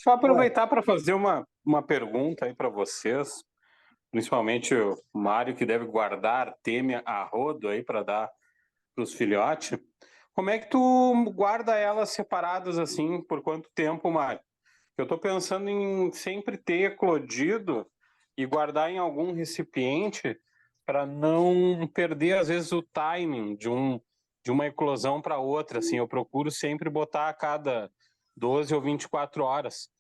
Só aproveitar para fazer uma pergunta aí para vocês, principalmente o Mário, que deve guardar Artêmia a rodo aí para dar para os filhotes. Como é que tu guarda elas separadas assim? Por quanto tempo, Mário? Eu estou pensando em sempre ter eclodido e guardar em algum recipiente para não perder, às vezes, o timing de uma eclosão para outra. Assim, eu procuro sempre botar a cada 12 ou 24 horas.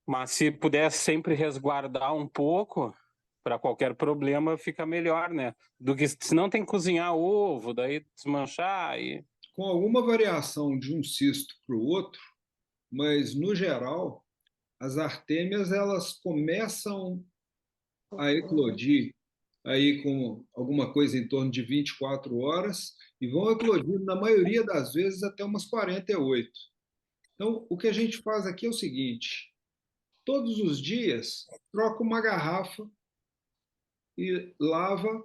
Mas se pudesse sempre resguardar um pouco, para qualquer problema, fica melhor, né? Do que se não tem que cozinhar ovo, daí desmanchar e... Com alguma variação de um cisto para o outro, mas, no geral, as artêmias elas começam a eclodir aí com alguma coisa em torno de 24 horas e vão eclodir, na maioria das vezes, até umas 48. Então, o que a gente faz aqui é o seguinte: todos os dias, troca uma garrafa e lava,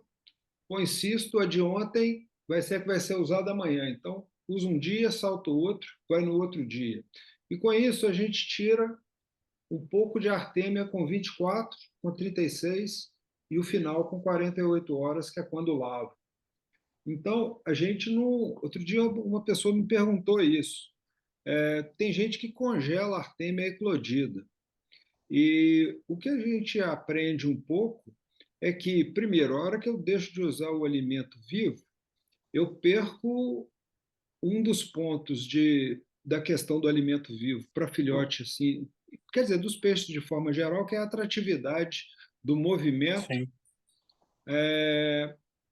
põe cisto, a de ontem vai ser a que vai ser usada amanhã. Então, usa um dia, salta o outro, vai no outro dia. E com isso, a gente tira um pouco de artêmia com 24, com 36 e o final com 48 horas, que é quando lava. Então, a gente não. Outro dia, uma pessoa me perguntou isso. Tem gente que congela a artêmia eclodida. E o que a gente aprende um pouco é que, primeiro, a hora que eu deixo de usar o alimento vivo, eu perco um dos pontos da questão do alimento vivo para filhote, assim, quer dizer, dos peixes de forma geral, que é a atratividade do movimento. Sim.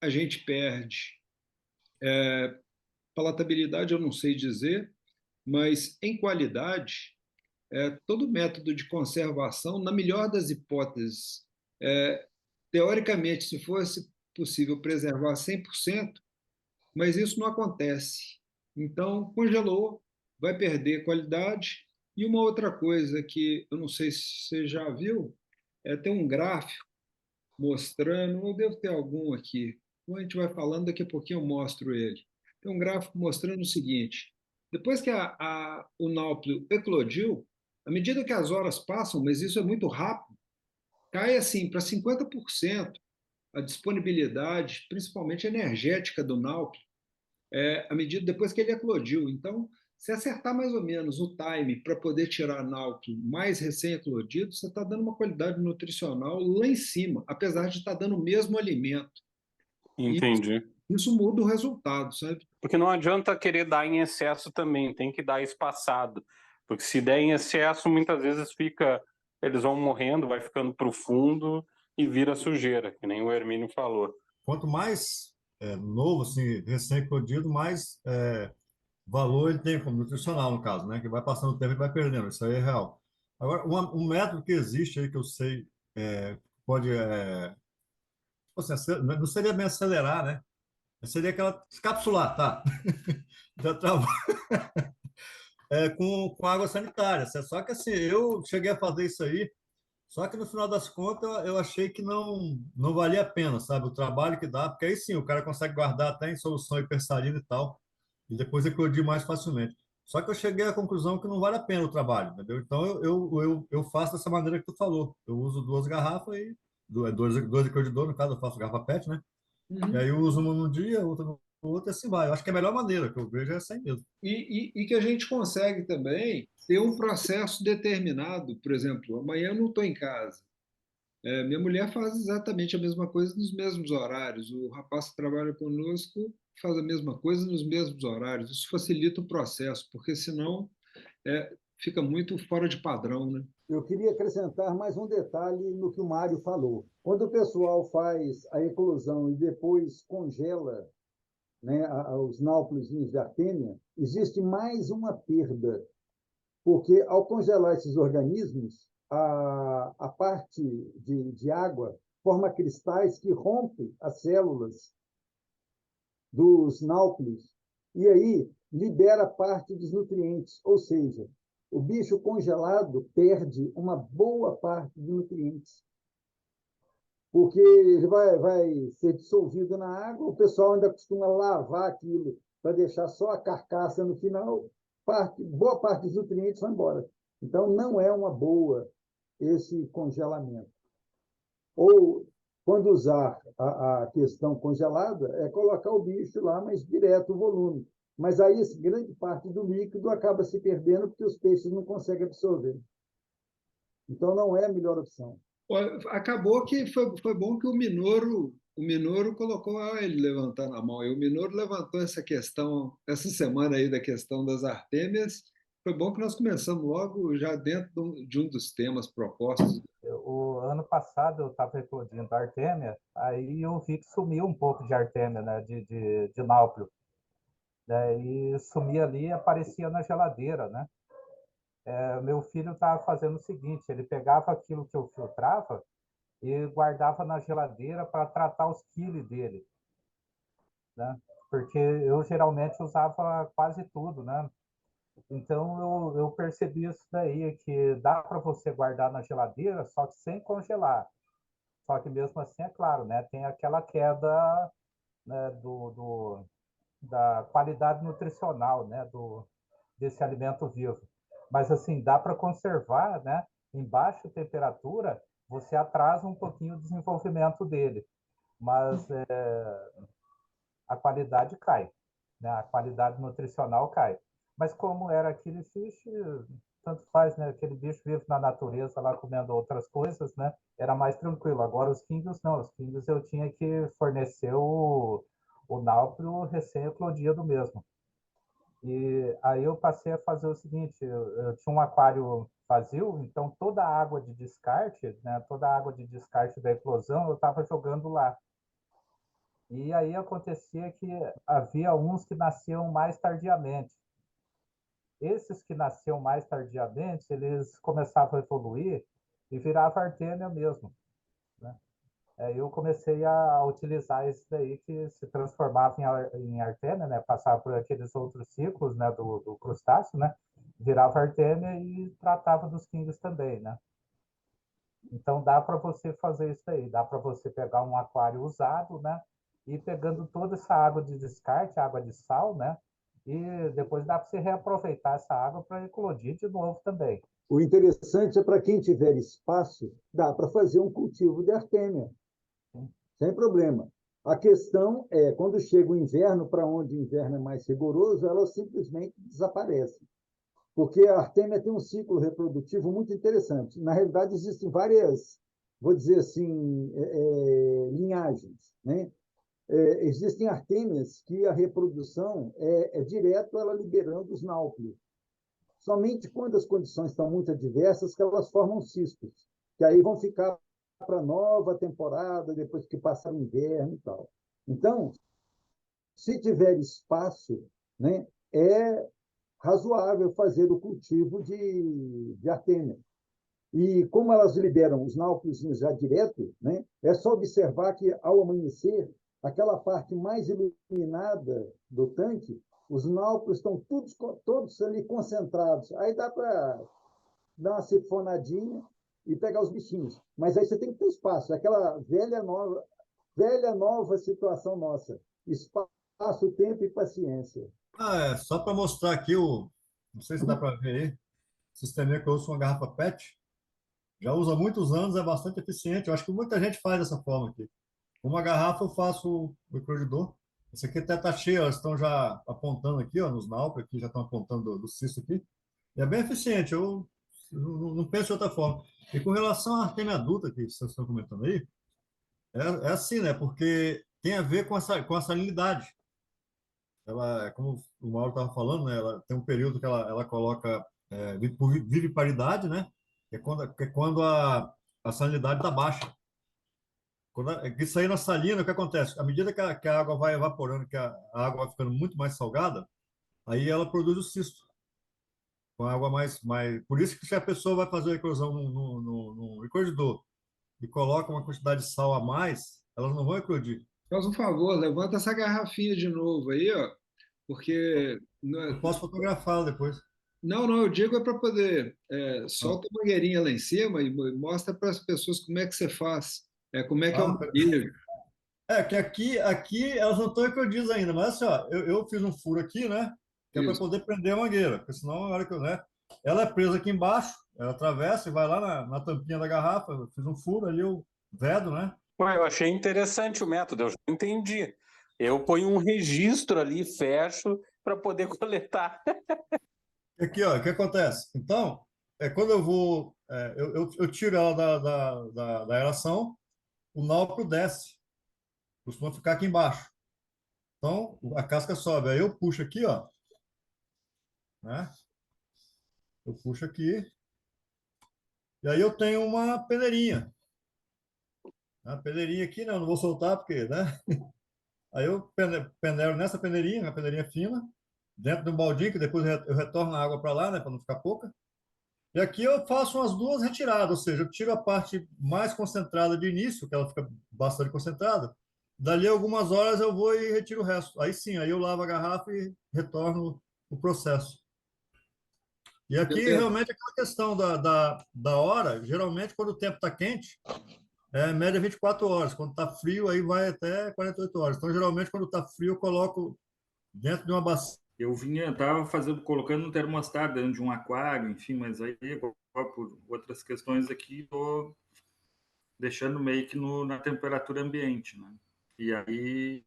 A gente perde. Palatabilidade eu não sei dizer, mas em qualidade, todo método de conservação, na melhor das hipóteses, teoricamente, se fosse possível preservar 100%, mas isso não acontece. Então, congelou, vai perder qualidade. E uma outra coisa que eu não sei se você já viu, tem um gráfico mostrando, eu devo ter algum aqui, quando a gente vai falando, daqui a pouquinho eu mostro ele. Tem um gráfico mostrando o seguinte: depois que o náuplio eclodiu, à medida que as horas passam, mas isso é muito rápido, cai assim para 50% a disponibilidade, principalmente energética do náuplio, à medida depois que ele eclodiu. Então, se acertar mais ou menos o time para poder tirar náuplio mais recém-eclodido, você está dando uma qualidade nutricional lá em cima, apesar de estar dando o mesmo alimento. E Entendi. isso muda o resultado, sabe? Porque não adianta querer dar em excesso também, tem que dar espaçado. Porque se der em excesso, muitas vezes eles vão morrendo, vai ficando profundo e vira sujeira, que nem o Hermínio falou. Quanto mais novo, assim, recém-eclodido, mais valor ele tem como nutricional, no caso, né? Que vai passando o tempo e vai perdendo. Isso aí é real. Agora, um método que existe aí que eu sei pode, tipo assim, não seria bem acelerar, né? Seria aquela capsular, tá? Já travou. Com água sanitária. Só que assim, eu cheguei a fazer isso aí, só que no final das contas eu achei que não valia a pena, sabe? O trabalho que dá, porque aí sim o cara consegue guardar até em solução hipersalina e tal, e depois eclodir mais facilmente. Só que eu cheguei à conclusão que não vale a pena o trabalho, entendeu? Então eu faço dessa maneira que tu falou. Eu uso duas garrafas e dois eclodidores, no caso eu faço garrafa PET, né? E aí Uhum. eu uso uma num dia, outra no outro, e assim vai. Eu acho que a melhor maneira que eu vejo é essa aí mesmo. E que a gente consegue também ter um processo determinado. Por exemplo, amanhã eu não estou em casa. Minha mulher faz exatamente a mesma coisa nos mesmos horários. O rapaz que trabalha conosco faz a mesma coisa nos mesmos horários. Isso facilita o processo, porque senão fica muito fora de padrão, né? Eu queria acrescentar mais um detalhe no que o Mário falou. Quando o pessoal faz a eclosão e depois congela, né, os náuplios de artêmia, existe mais uma perda, porque ao congelar esses organismos, a parte de água forma cristais que rompem as células dos náuplios e aí libera parte dos nutrientes, ou seja, o bicho congelado perde uma boa parte de nutrientes, porque ele vai ser dissolvido na água, o pessoal ainda costuma lavar aquilo para deixar só a carcaça no final, boa parte dos nutrientes vai embora. Então, não é uma boa esse congelamento. Ou, quando usar a questão congelada, é colocar o bicho lá, mas direto o volume. Mas aí, grande parte do líquido acaba se perdendo porque os peixes não conseguem absorver. Então, não é a melhor opção. Acabou que foi bom que o Minoro colocou ele levantando a mão. E o Minoro levantou essa questão, essa semana aí da questão das artêmias. Foi bom que nós começamos logo já dentro de um dos temas propostos. O ano passado eu estava eclodindo artêmia, aí eu vi que sumiu um pouco de artêmia, né, de náupio. E sumia ali e aparecia na geladeira, né? Meu filho estava fazendo o seguinte, ele pegava aquilo que eu filtrava e guardava na geladeira para tratar os quilos dele, né? Porque eu geralmente usava quase tudo, né? Então eu percebi isso daí, que dá para você guardar na geladeira, só que sem congelar. Só que mesmo assim, é claro, né? Tem aquela queda, né, da qualidade nutricional, né? Desse alimento vivo. Mas assim, dá para conservar, né? Em baixa temperatura, você atrasa um pouquinho o desenvolvimento dele, mas a qualidade cai, né? A qualidade nutricional cai. Mas como era aquele fish, tanto faz, né? Aquele bicho vive na natureza lá comendo outras coisas, né? Era mais tranquilo. Agora os quinhos não, os quinhos eu tinha que fornecer o náuprio recém-eclodido mesmo. E aí eu passei a fazer o seguinte, eu tinha um aquário vazio, então toda a água de descarte, né, toda a água de descarte da eclosão eu estava jogando lá. E aí acontecia que havia uns que nasciam mais tardiamente. Esses que nasciam mais tardiamente, eles começavam a evoluir e virava artêmia mesmo, né? Eu comecei a utilizar isso daí que se transformava em artêmia, né? Passava por aqueles outros ciclos, né? Do crustáceo, né? Virava artêmia e tratava dos químicos também, né? Então dá para você fazer isso aí, dá para você pegar um aquário usado, né? E pegando toda essa água de descarte, água de sal, né? E depois dá para você reaproveitar essa água para eclodir de novo também. O interessante é para quem tiver espaço, dá para fazer um cultivo de artêmia, sem problema. A questão é, quando chega o inverno, para onde o inverno é mais rigoroso, elas simplesmente desaparecem. Porque a artêmia tem um ciclo reprodutivo muito interessante. Na realidade, existem várias, vou dizer assim, linhagens, né? Existem artêmias que a reprodução é direto ela liberando os náuplios. Somente quando as condições estão muito adversas que elas formam cistos, que aí vão ficar para nova temporada, depois que passar o inverno e tal. Então, se tiver espaço, né, é razoável fazer o cultivo de artêmia. E como elas liberam os náuplios já direto, né, é só observar que, ao amanhecer, aquela parte mais iluminada do tanque, os náuplios estão todos ali concentrados. Aí dá para dar uma sifonadinha e pegar os bichinhos. Mas aí você tem que ter espaço. Aquela velha nova situação nossa. Espaço, tempo e paciência. Só para mostrar aqui não sei se dá para ver aí, o sisteminha que eu uso uma garrafa PET, já usa há muitos anos, é bastante eficiente. Eu acho que muita gente faz dessa forma aqui. Uma garrafa eu faço o eclodidor. Esse aqui até está cheio, elas estão já apontando aqui, ó, nos náuplios, aqui já estão apontando do cisto aqui. E é bem eficiente, eu não penso de outra forma. E com relação à artêmia adulta que vocês estão comentando aí, é assim, né? Porque tem a ver com a salinidade. Ela, como o Mauro estava falando, né? Ela tem um período que ela coloca por viviparidade, né? Que é quando a salinidade está baixa. Isso aí na salina, o que acontece? À medida que a água vai evaporando, que a água vai ficando muito mais salgada, aí ela produz o cisto. Com água mais. Por isso que se a pessoa vai fazer a eclosão no eclodidor e coloca uma quantidade de sal a mais, elas não vão eclodir. Faz um favor, levanta essa garrafinha de novo aí, ó, porque Eu posso fotografá-la depois. não, eu digo é para poder Ah, solta a mangueirinha lá em cima e mostra para as pessoas como é que você faz, como é que é o ah, manejo. que aqui elas não estão eclodidas ainda, mas assim, ó, eu fiz um furo aqui, né? Que é para Isso. poder prender a mangueira, porque senão na hora que eu, né? Ela é presa aqui embaixo, ela atravessa e vai lá na tampinha da garrafa. Eu fiz um furo ali, eu vedo, né? Ué, eu achei interessante o método, eu já entendi. Eu ponho um registro ali, fecho, para poder coletar. Aqui, ó, o que acontece? Então, quando eu vou, eu tiro ela da aeração, o náufrago desce, costuma ficar aqui embaixo. Então, a casca sobe. Aí eu puxo aqui, ó, né? Eu puxo aqui, e aí eu tenho uma peneirinha. A peneirinha aqui, não vou soltar porque, né? Aí eu peneiro nessa peneirinha, uma peneirinha fina, dentro de um baldinho, que depois eu retorno a água para lá, né, para não ficar pouca. E aqui eu faço umas duas retiradas, ou seja, eu tiro a parte mais concentrada de início, que ela fica bastante concentrada. Dali a algumas horas eu vou e retiro o resto. Aí sim, aí eu lavo a garrafa e retorno o processo. E aqui realmente é aquela questão da hora, geralmente quando o tempo está quente, média 24 horas. Quando está frio, aí vai até 48 horas. Então, geralmente, quando está frio, eu coloco dentro de uma bacia. Eu tava colocando um termostato dentro de um aquário, enfim, mas aí, por outras questões aqui, estou deixando meio que na temperatura ambiente, né? E aí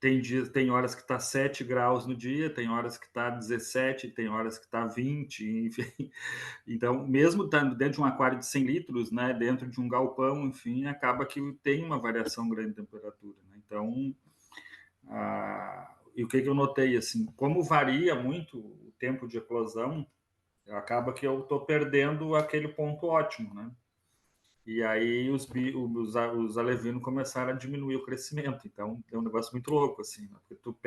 tem horas que está 7 graus no dia, tem horas que está 17, tem horas que está 20, enfim. Então, mesmo estando dentro de um aquário de 100 litros, né, dentro de um galpão, enfim, acaba que tem uma variação grande de temperatura, né? Então, e o que eu notei, assim, como varia muito o tempo de eclosão, acaba que eu estou perdendo aquele ponto ótimo, né? E aí os alevinos começaram a diminuir o crescimento. Então, é um negócio muito louco, assim, né? Porque tu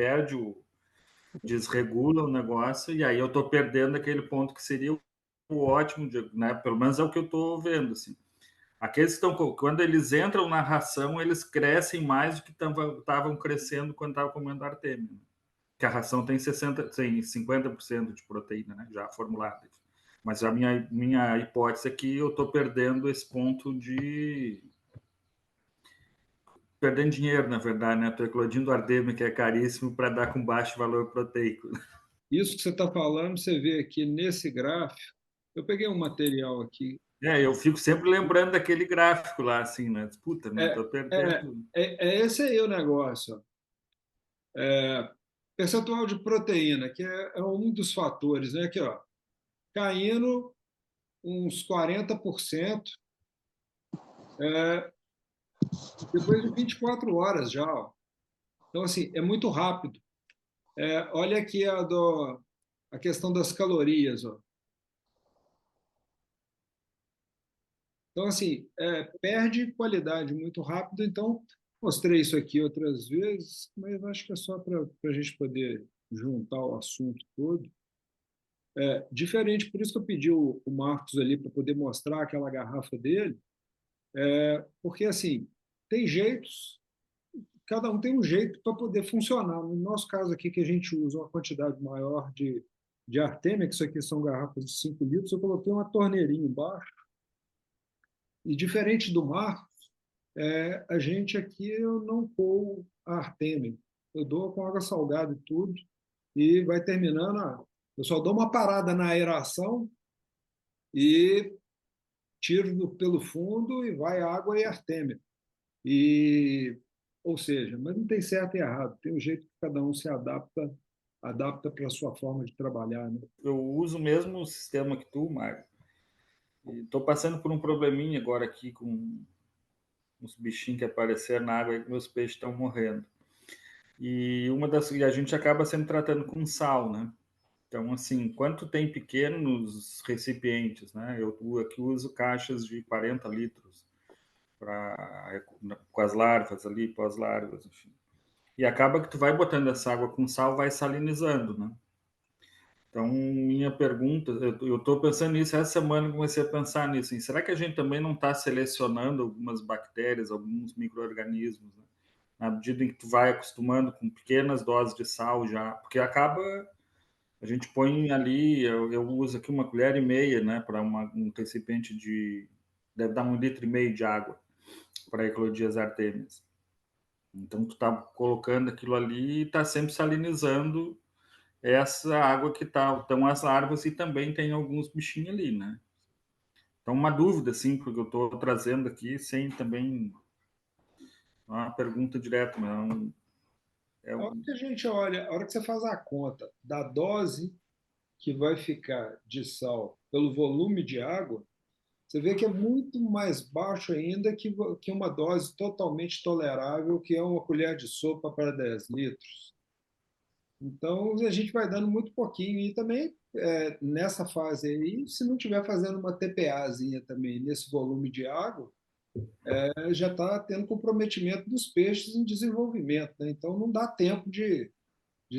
desregula o negócio, e aí eu estou perdendo aquele ponto que seria o ótimo, né? Pelo menos é o que eu estou vendo, assim. Aqueles que estão, quando eles entram na ração, eles crescem mais do que estavam crescendo quando estavam comendo artêmia. Que a ração tem 50% de proteína, né, já formulada. Mas a minha hipótese é que eu estou perdendo esse ponto de perdendo dinheiro, na verdade, né? Estou eclodindo artêmia, que é caríssimo, para dar com baixo valor proteico. Isso que você está falando, você vê aqui nesse gráfico. Eu peguei um material aqui. Eu fico sempre lembrando daquele gráfico lá, assim, né? Puta, né? Estou perdendo. Esse aí o negócio. Percentual de proteína, que é um dos fatores, né? Aqui, ó, caindo uns 40%, depois de 24 horas já. Ó. Então, assim, é muito rápido. Olha aqui a questão das calorias. Ó. Então, assim, perde qualidade muito rápido. Então, mostrei isso aqui outras vezes, mas acho que é só para a gente poder juntar o assunto todo. Diferente, por isso que eu pedi o Marcos ali para poder mostrar aquela garrafa dele, porque, assim, tem jeitos, cada um tem um jeito para poder funcionar. No nosso caso aqui, que a gente usa uma quantidade maior de artêmia, que isso aqui são garrafas de 5 litros, eu coloquei uma torneirinha embaixo, e diferente do Marcos, a gente aqui eu não pôo a artêmia, eu dou com água salgada e tudo, e vai terminando, eu só dou uma parada na aeração e tiro pelo fundo e vai água e artêmia. Ou seja, mas não tem certo e errado, tem um jeito que cada um se adapta para a sua forma de trabalhar. Né? Eu uso o mesmo sistema que tu, Mário. Estou passando por um probleminha agora aqui com uns bichinhos que apareceram na água e meus peixes estão morrendo. E a gente acaba sempre tratando com sal, né? Então, assim, quanto tem pequenos recipientes, né? Eu aqui uso caixas de 40 litros com as larvas ali, pós-larvas, enfim. E acaba que tu vai botando essa água com sal, vai salinizando, né? Então, minha pergunta, eu estou pensando nisso, essa semana eu comecei a pensar nisso. Será que a gente também não está selecionando algumas bactérias, alguns micro-organismos, né? Na medida em que tu vai acostumando com pequenas doses de sal já, porque acaba, a gente põe ali, eu uso aqui 1,5 colher, né, para um recipiente deve dar 1,5 litro de água para eclodir as artêmias. Então, tu tá colocando aquilo ali e tá sempre salinizando. essa água que está. Então, as larvas e também tem alguns bichinhos ali, né? Então, uma dúvida, assim, porque eu estou trazendo aqui sem também uma pergunta direta, mas A hora que a gente olha, a hora que você faz a conta da dose que vai ficar de sal pelo volume de água, você vê que é muito mais baixo ainda que uma dose totalmente tolerável, que é uma colher de sopa para 10 litros. Então, a gente vai dando muito pouquinho. E também, nessa fase aí, se não estiver fazendo uma TPAzinha também nesse volume de água, já está tendo comprometimento dos peixes em desenvolvimento, né? Então, não dá tempo de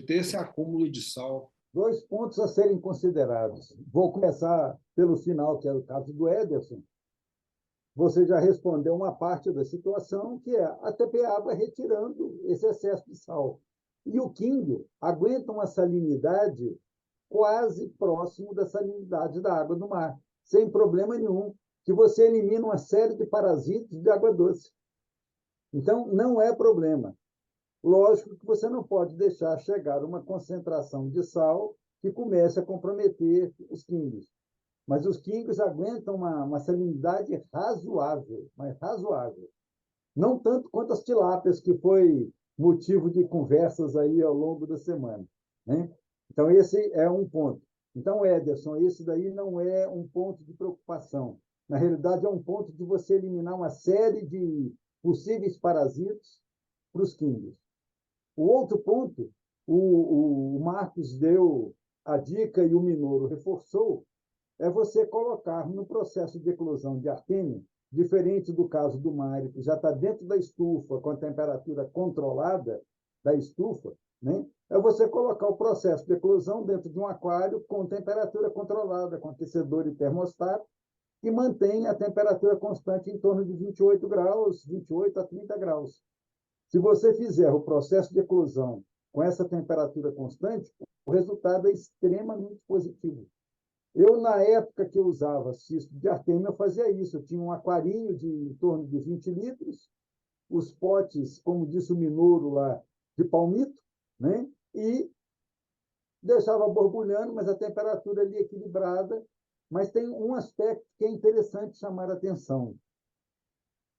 ter esse acúmulo de sal. Dois pontos a serem considerados. Vou começar pelo final, que é o caso do Ederson. Você já respondeu uma parte da situação, que é a TPA vai retirando esse excesso de sal. E o quindio aguenta uma salinidade quase próximo da salinidade da água do mar, sem problema nenhum, que você elimina uma série de parasitos de água doce. Então, não é problema. Lógico que você não pode deixar chegar uma concentração de sal que comece a comprometer os químicos. Mas os químicos aguentam uma salinidade razoável, mas razoável. Não tanto quanto as tilápias, que foi motivo de conversas aí ao longo da semana, né? Então, esse é um ponto. Então, Ederson, esse daí não é um ponto de preocupação. Na realidade, é um ponto de você eliminar uma série de possíveis parasitos para os químicos. O outro ponto, o Marcos deu a dica e o Minoro reforçou, é você colocar no processo de eclosão de artêmia, diferente do caso do Mário, que já está dentro da estufa, com a temperatura controlada da estufa, né? É você colocar o processo de eclosão dentro de um aquário com temperatura controlada, com aquecedor e termostato, e mantém a temperatura constante em torno de 28 graus, 28 a 30 graus. Se você fizer o processo de eclosão com essa temperatura constante, o resultado é extremamente positivo. Eu, na época que eu usava cisto de artêmia, eu fazia isso. Eu tinha um aquarinho de em torno de 20 litros, os potes, como disse o Minoro lá, de palmito, né? E deixava borbulhando, mas a temperatura ali equilibrada. Mas tem um aspecto que é interessante chamar a atenção.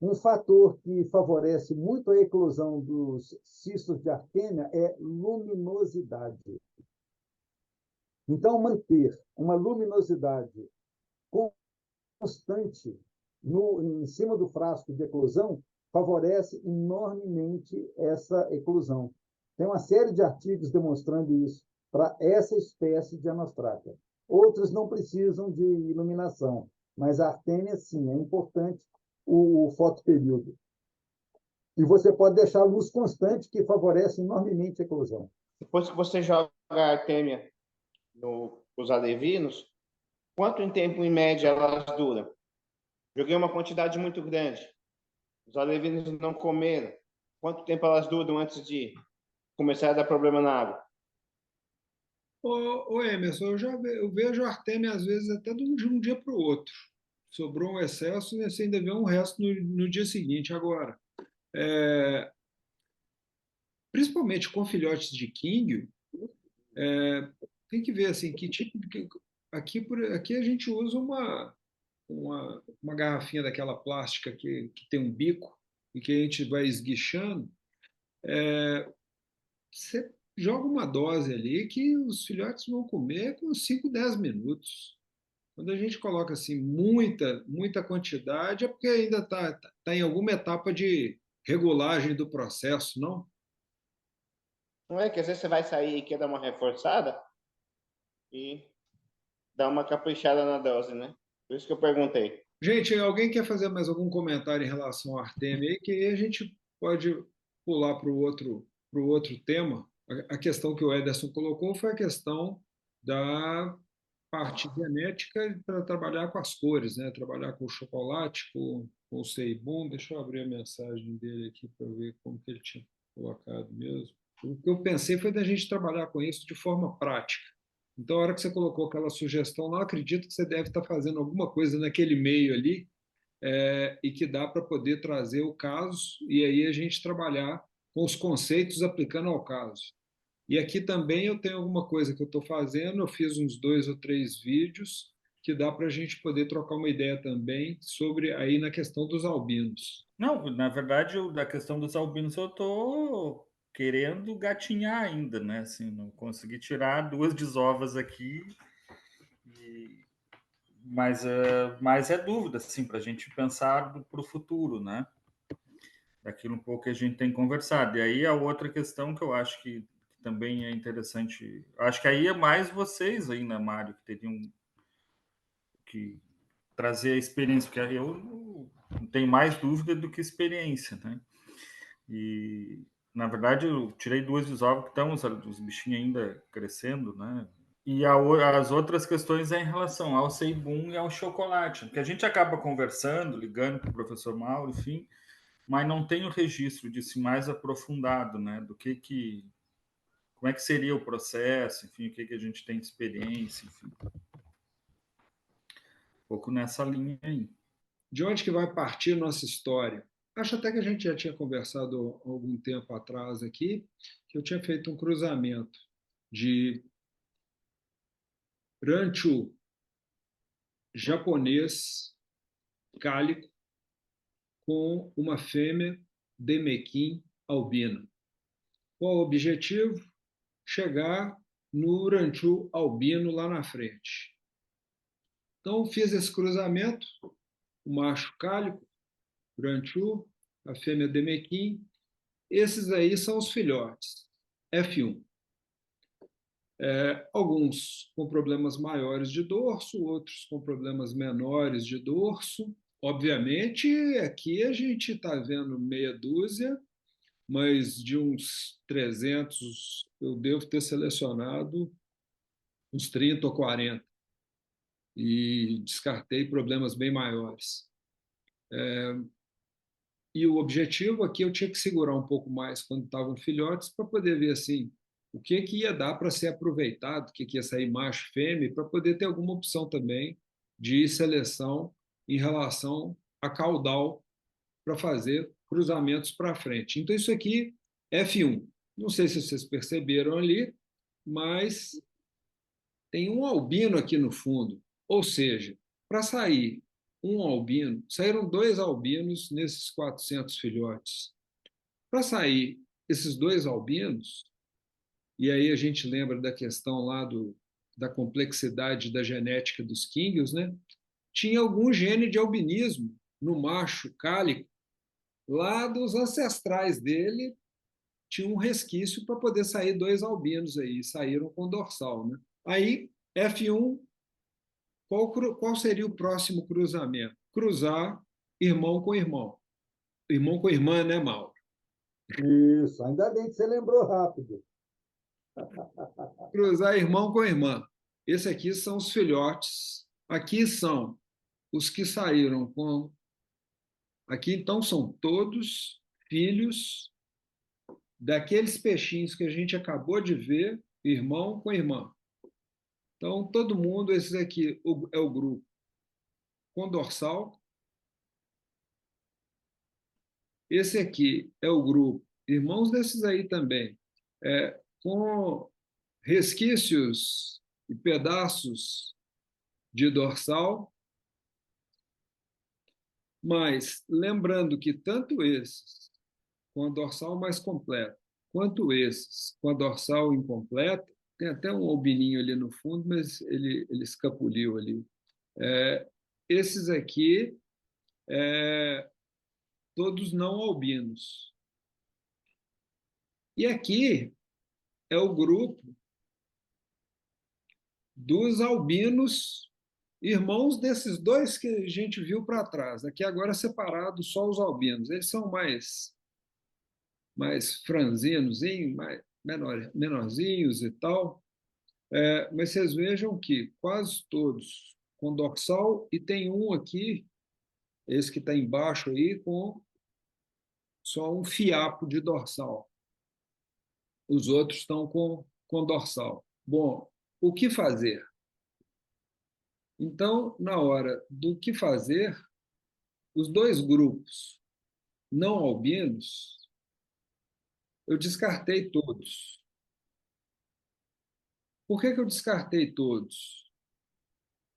Um fator que favorece muito a eclosão dos cistos de artêmia é luminosidade. Então, manter uma luminosidade constante em cima do frasco de eclosão favorece enormemente essa eclosão. Tem uma série de artigos demonstrando isso para essa espécie de Anostracea. Outros não precisam de iluminação, mas a artêmia, sim, é importante o fotoperíodo. E você pode deixar a luz constante, que favorece enormemente a eclosão. Depois que você joga a artêmia nos alevinos, quanto em tempo, em média, elas duram? Joguei uma quantidade muito grande. Os alevinos não comeram. Quanto tempo elas duram antes de começar a dar problema na água? Ô Emerson, eu vejo a artêmia, às vezes, até de um dia para o outro. Sobrou um excesso e você ainda vê um resto no dia seguinte. Agora, principalmente com filhotes de quíngio, tem que ver assim, que tipo de... Aqui a gente usa uma garrafinha daquela plástica que tem um bico e que a gente vai esguichando. Você joga uma dose ali que os filhotes vão comer com 5, 10 minutos. Quando a gente coloca assim muita quantidade, é porque ainda está em alguma etapa de regulagem do processo, não? Não é que às vezes você vai sair e quer dar uma reforçada e dar uma caprichada na dose, né? Por isso que eu perguntei. Gente, alguém quer fazer mais algum comentário em relação à Artemia aí, que aí a gente pode pular para o outro tema. A questão que o Ederson colocou foi a questão da parte genética para trabalhar com as cores, né? Trabalhar com o chocolate, com o seibum. Deixa eu abrir a mensagem dele aqui para ver como que ele tinha colocado mesmo. O que eu pensei foi da gente trabalhar com isso de forma prática. Então, a hora que você colocou aquela sugestão, não acredito que você deve estar fazendo alguma coisa naquele meio ali, e que dá para poder trazer o caso e aí a gente trabalhar com os conceitos aplicando ao caso. E aqui também eu tenho alguma coisa que eu estou fazendo, eu fiz uns 2 ou 3 vídeos que dá para a gente poder trocar uma ideia também sobre aí na questão dos albinos. Não, na verdade, da questão dos albinos eu tô querendo gatinhar ainda, né? Assim, não consegui tirar 2 desovas aqui, e- mas é dúvida, assim, para a gente pensar para o futuro, né? Daquilo um pouco que a gente tem conversado. E aí a outra questão que eu acho que também é interessante, acho que aí é mais vocês aí, né, Mário, que teriam que trazer a experiência, porque eu não tenho mais dúvida do que experiência, né? E, na verdade, eu tirei 2 desovos que estão os bichinhos ainda crescendo, né? E as outras questões é em relação ao Seibum e ao chocolate, porque a gente acaba conversando, ligando para o professor Mauro, enfim, mas não tem o registro disso mais aprofundado, né? Do que como é que seria o processo, enfim, o que a gente tem de experiência, enfim. Um pouco nessa linha aí. De onde que vai partir nossa história? Acho até que a gente já tinha conversado algum tempo atrás aqui, que eu tinha feito um cruzamento de rancho japonês cálico com uma fêmea Demequim albina. Qual o objetivo? Chegar no rancho albino lá na frente. Então, fiz esse cruzamento, o macho cálico, rancho, a fêmea Demequim. Esses aí são os filhotes, F1. Alguns com problemas maiores de dorso, outros com problemas menores de dorso. Obviamente, aqui a gente está vendo meia dúzia, mas de uns 300 eu devo ter selecionado uns 30 ou 40 e descartei problemas bem maiores. E o objetivo aqui eu tinha que segurar um pouco mais quando estavam filhotes para poder ver assim o que ia dar para ser aproveitado, o que ia sair macho, fêmea, para poder ter alguma opção também de seleção em relação a caudal para fazer cruzamentos para frente. Então isso aqui F1. Não sei se vocês perceberam ali, mas tem um albino aqui no fundo. Ou seja, para sair um albino, saíram 2 albinos nesses 400 filhotes. Para sair esses 2 albinos, e aí a gente lembra da questão lá da complexidade da genética dos químbios, né? Tinha algum gene de albinismo no macho cálico, lá dos ancestrais dele, tinha um resquício para poder sair 2 albinos aí, saíram com dorsal, né? Aí, F1, qual seria o próximo cruzamento? Cruzar irmão com irmão. Irmão com irmã, né, Mauro? Isso, ainda bem que você lembrou rápido. Cruzar irmão com irmã. Esse aqui são os filhotes. Aqui são os que saíram com. Aqui, então, são todos filhos daqueles peixinhos que a gente acabou de ver, irmão com irmã. Então, todo mundo, esse aqui é o grupo com dorsal. Esse aqui é o grupo, irmãos desses aí também, com resquícios e pedaços de dorsal, mas lembrando que tanto esses com a dorsal mais completa, quanto esses com a dorsal incompleta, tem até um albininho ali no fundo, mas ele escapuliu ali. Esses aqui, todos não albinos. E aqui é o grupo dos albinos, irmãos desses 2 que a gente viu para trás. Aqui agora é separado só os albinos. Eles são mais franzinos, menorzinhos e tal. Mas vocês vejam que quase todos com dorsal, e tem um aqui, esse que está embaixo aí, com só um fiapo de dorsal. Os outros estão com dorsal. Bom, o que fazer? Então, na hora do que fazer, os 2 grupos não albinos, eu descartei todos. Por que eu descartei todos?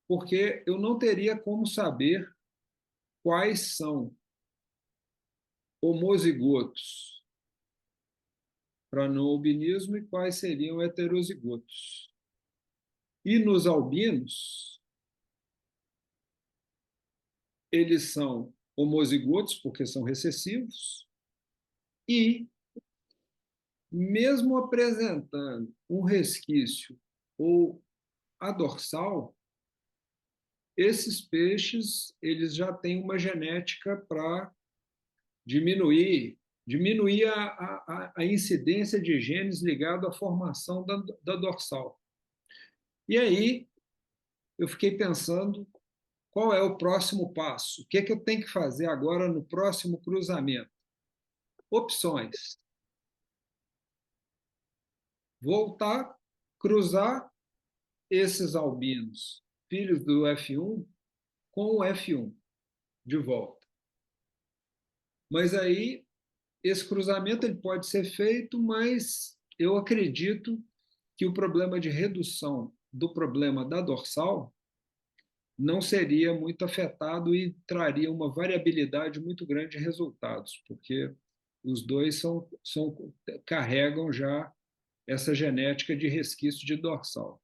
Porque eu não teria como saber quais são homozigotos para não albinismo e quais seriam heterozigotos. E nos albinos, eles são homozigotos, porque são recessivos, e, mesmo apresentando um resquício ou a dorsal, esses peixes eles já têm uma genética para diminuir a incidência de genes ligado à formação da dorsal. E aí eu fiquei pensando qual é o próximo passo, o que é que eu tenho que fazer agora no próximo cruzamento. Opções: voltar, cruzar esses albinos, filhos do F1, com o F1 de volta. Mas aí esse cruzamento ele pode ser feito, mas eu acredito que o problema de redução do problema da dorsal não seria muito afetado e traria uma variabilidade muito grande de resultados, porque os dois carregam já essa genética de resquício de dorsal.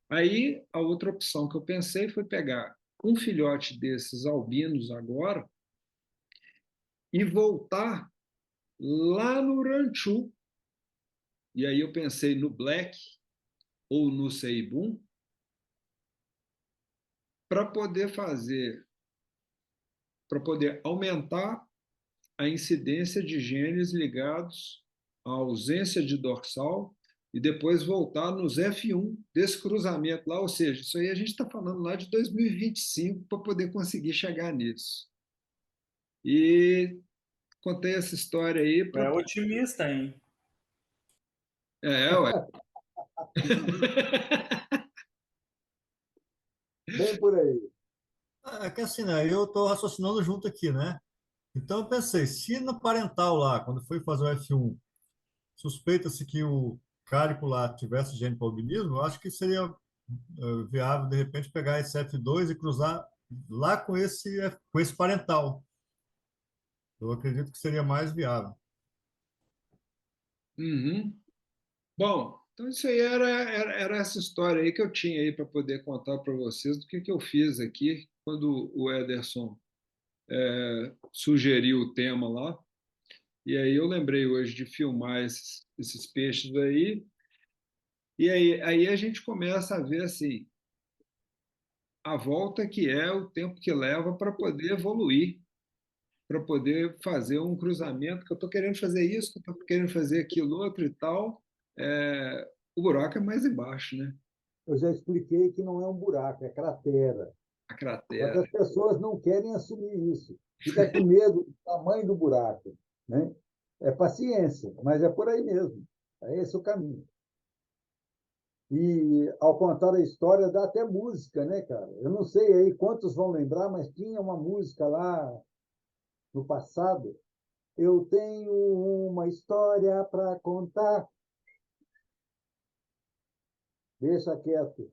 Aí, a outra opção que eu pensei foi pegar um filhote desses albinos agora e voltar lá no ranchu. E aí eu pensei no black ou no ceibum para poder aumentar a incidência de genes ligados à ausência de dorsal e depois voltar nos F1 desse cruzamento lá, ou seja, isso aí a gente está falando lá de 2025 para poder conseguir chegar nisso. E contei essa história aí para... É otimista, hein? Ué. Bem por aí. É que assim, né? Eu estou raciocinando junto aqui, né? Então eu pensei, se no parental lá, quando foi fazer o F1, suspeita-se que o cárico lá tivesse gene para albinismo, eu acho que seria viável, de repente, pegar esse F2 e cruzar lá com esse parental. Eu acredito que seria mais viável. Uhum. Bom, então isso aí era essa história aí que eu tinha aí para poder contar para vocês do que eu fiz aqui quando o Ederson sugeriu o tema lá. E aí eu lembrei hoje de filmar esses peixes aí. E aí a gente começa a ver assim a volta que é o tempo que leva para poder evoluir, para poder fazer um cruzamento, que eu estou querendo fazer isso, que eu estou querendo fazer aquilo outro e tal. O buraco é mais embaixo, né? Eu já expliquei que não é um buraco, é cratera. A Só que cratera. as pessoas não querem assumir isso. Fica com medo do tamanho do buraco, né? É paciência, mas é por aí mesmo. É esse o caminho. E, ao contar a história, dá até música, né, cara? Eu não sei aí quantos vão lembrar, mas tinha uma música lá no passado. Eu tenho uma história para contar. Deixa quieto.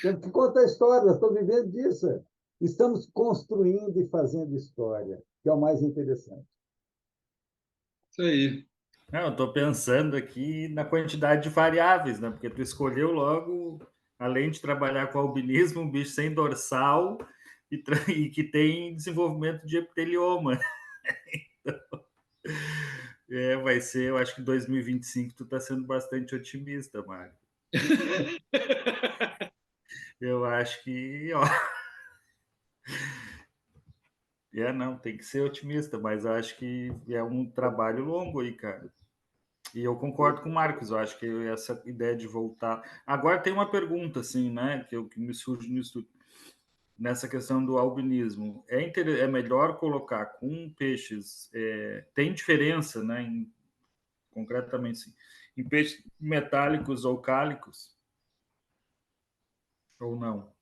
Temos que contar história, nós estamos vivendo disso. Estamos construindo e fazendo história, que é o mais interessante. Isso aí. Não, eu estou pensando aqui na quantidade de variáveis, né? Porque tu escolheu logo, além de trabalhar com albinismo, um bicho sem dorsal e que tem desenvolvimento de epitelioma. Então, vai ser, eu acho que 2025 tu está sendo bastante otimista, Mário. Eu acho que, ó, não, tem que ser otimista, mas acho que é um trabalho longo aí, cara. E eu concordo com o Marcos, eu acho que essa ideia de voltar. Agora tem uma pergunta, assim, né, que me surge no estudo, nessa questão do albinismo. É melhor colocar com peixes, tem diferença, né, concretamente, sim, em peixes metálicos ou cálicos, ou não?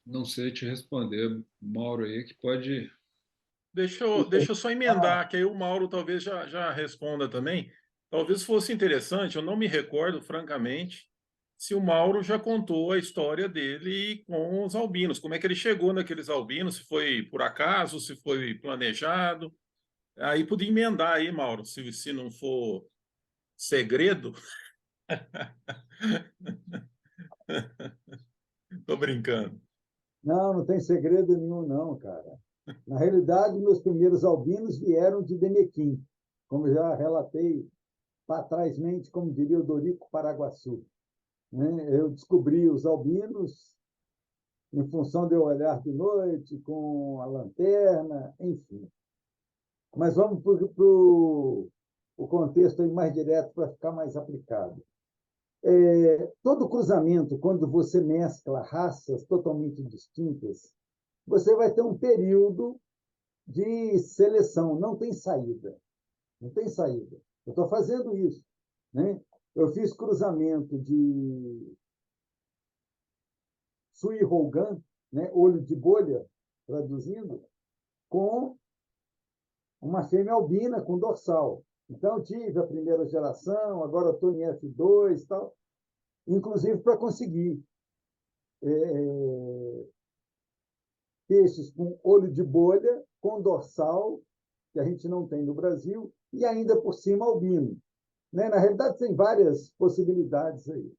Não sei te responder, Mauro aí, que pode. Deixa eu só emendar, que aí o Mauro talvez já responda também. talvez fosse interessante, eu não me recordo, francamente, se o Mauro já contou a história dele com os albinos, como é que ele chegou naqueles albinos, se foi por acaso, se foi planejado. Aí podia emendar aí, Mauro, se não for segredo. Tô brincando. Não, não tem segredo nenhum, não, cara. Na realidade, meus primeiros albinos vieram de Demequim, como já relatei patrasmente, como diria o Dorico Paraguaçu, né? Eu descobri os albinos em função de eu olhar de noite, com a lanterna, enfim. Mas vamos para o contexto aí mais direto para ficar mais aplicado. Todo cruzamento, quando você mescla raças totalmente distintas, você vai ter um período de seleção, não tem saída. Não tem saída. Eu estou fazendo isso. Né? Eu fiz cruzamento de Sui Rogan, né? Olho de bolha, traduzindo, com uma fêmea albina com dorsal. Então, tive a primeira geração, agora estou em F2 e tal, inclusive para conseguir peixes com olho de bolha, com dorsal, que a gente não tem no Brasil, e ainda por cima albino. Né? Na realidade, tem várias possibilidades aí.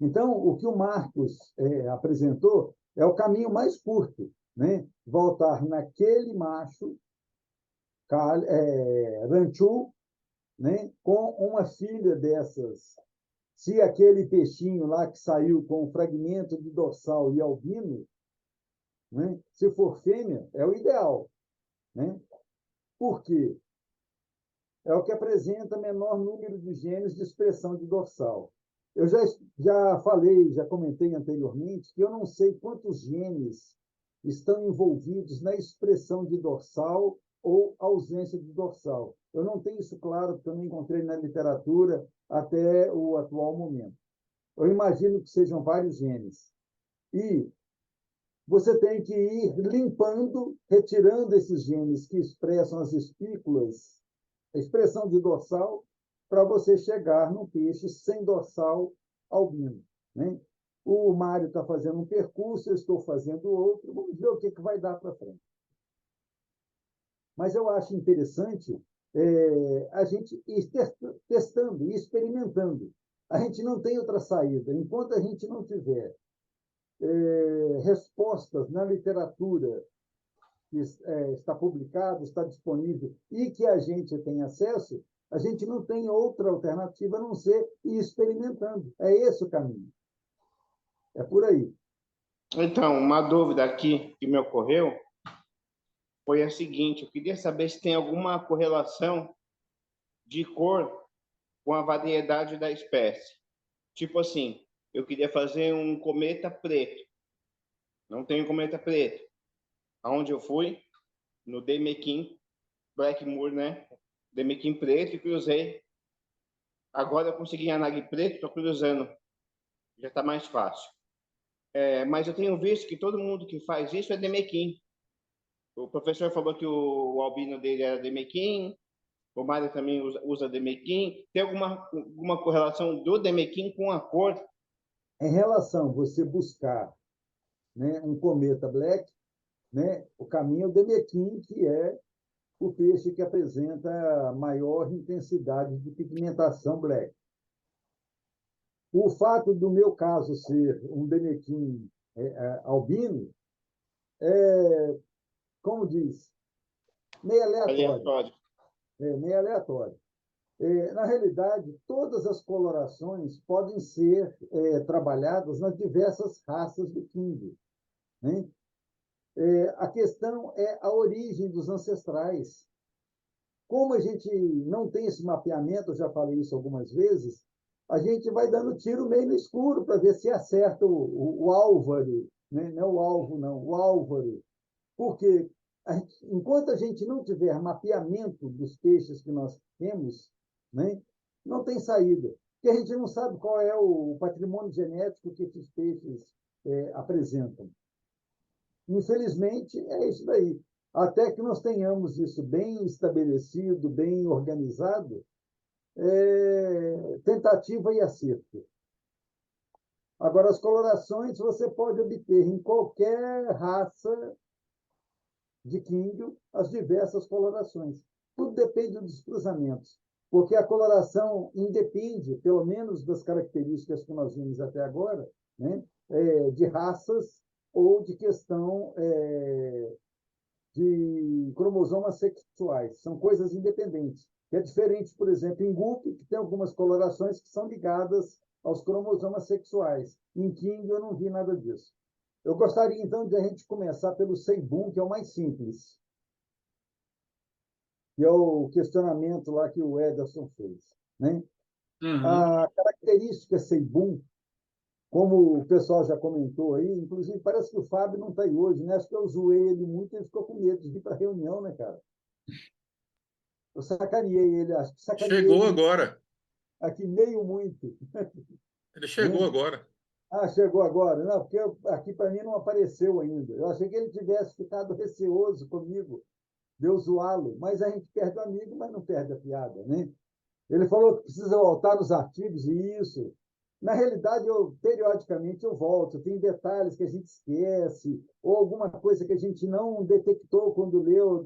Então, o que o Marcos apresentou é o caminho mais curto, né? Voltar naquele macho ranchu, né? Com uma filha dessas. Se aquele peixinho lá que saiu com um fragmento de dorsal e albino, né? Se for fêmea, é o ideal. Né? Por quê? É o que apresenta menor número de genes de expressão de dorsal. Eu já falei, já comentei anteriormente, que eu não sei quantos genes estão envolvidos na expressão de dorsal ou ausência de dorsal. Eu não tenho isso claro, porque eu não encontrei na literatura até o atual momento. Eu imagino que sejam vários genes. E você tem que ir limpando, retirando esses genes que expressam as espículas, a expressão de dorsal, para você chegar num peixe sem dorsal albino. Né? O Mário está fazendo um percurso, eu estou fazendo outro, vamos ver o que vai dar para frente. Mas eu acho interessante a gente ir testando, ir experimentando. A gente não tem outra saída. Enquanto a gente não tiver respostas na literatura que está publicado, está disponível e que a gente tem acesso, a gente não tem outra alternativa a não ser ir experimentando. É esse o caminho. É por aí. Então, uma dúvida aqui que me ocorreu foi a seguinte: eu queria saber se tem alguma correlação de cor com a variedade da espécie. Tipo assim, eu queria fazer um cometa preto. Não tenho cometa preto. Aonde eu fui? No Demequim Blackmore, né? Demequim preto e cruzei. Agora eu consegui Anag preto, estou cruzando. Já está mais fácil. Mas eu tenho visto que todo mundo que faz isso é Demequim. O professor falou que o albino dele era Demequim, o Mário também usa Demequim. Tem alguma correlação do Demequim com a cor? Em relação a você buscar, né, um cometa black, né, o caminho é o Demequim, que é o peixe que apresenta maior intensidade de pigmentação black. O fato do meu caso ser um Demequim albino como diz, meio aleatório. Meio aleatório. Na realidade, todas as colorações podem ser trabalhadas nas diversas raças do King. Né? A questão é a origem dos ancestrais. Como a gente não tem esse mapeamento, eu já falei isso algumas vezes, a gente vai dando tiro meio no escuro para ver se acerta o álvaro, né? Não é o alvo, não, o álvaro. Porque enquanto a gente não tiver mapeamento dos peixes que nós temos, né, não tem saída. Porque a gente não sabe qual é o patrimônio genético que esses peixes apresentam. Infelizmente, é isso daí. Até que nós tenhamos isso bem estabelecido, bem organizado, tentativa e acerto. Agora, as colorações você pode obter em qualquer raça de quíngio as diversas colorações. Tudo depende dos cruzamentos, porque a coloração independe, pelo menos das características que nós vimos até agora, né, de raças ou de questão de cromossomas sexuais. São coisas independentes. É diferente, por exemplo, em Guppy, que tem algumas colorações que são ligadas aos cromossomas sexuais. Em King, eu não vi nada disso. Eu gostaria, então, de a gente começar pelo Seibum, que é o mais simples, que é o questionamento lá que o Ederson fez. Né? Uhum. A característica Seibum, como o pessoal já comentou aí, inclusive parece que o Fábio não está aí hoje, né? Acho que eu zoei ele muito e ele ficou com medo de ir para a reunião, né, cara? Eu sacaneei ele, acho que sacaneei Chegou ele agora. aqui meio muito. Ele chegou agora. Ah, chegou agora. Não, porque aqui para mim não apareceu ainda. Eu achei que ele tivesse ficado receoso comigo de eu zoá-lo, mas a gente perde o amigo, mas não perde a piada, né? Ele falou que precisa voltar nos artigos, e isso. Na realidade, periodicamente eu volto, tem detalhes que a gente esquece, ou alguma coisa que a gente não detectou quando leu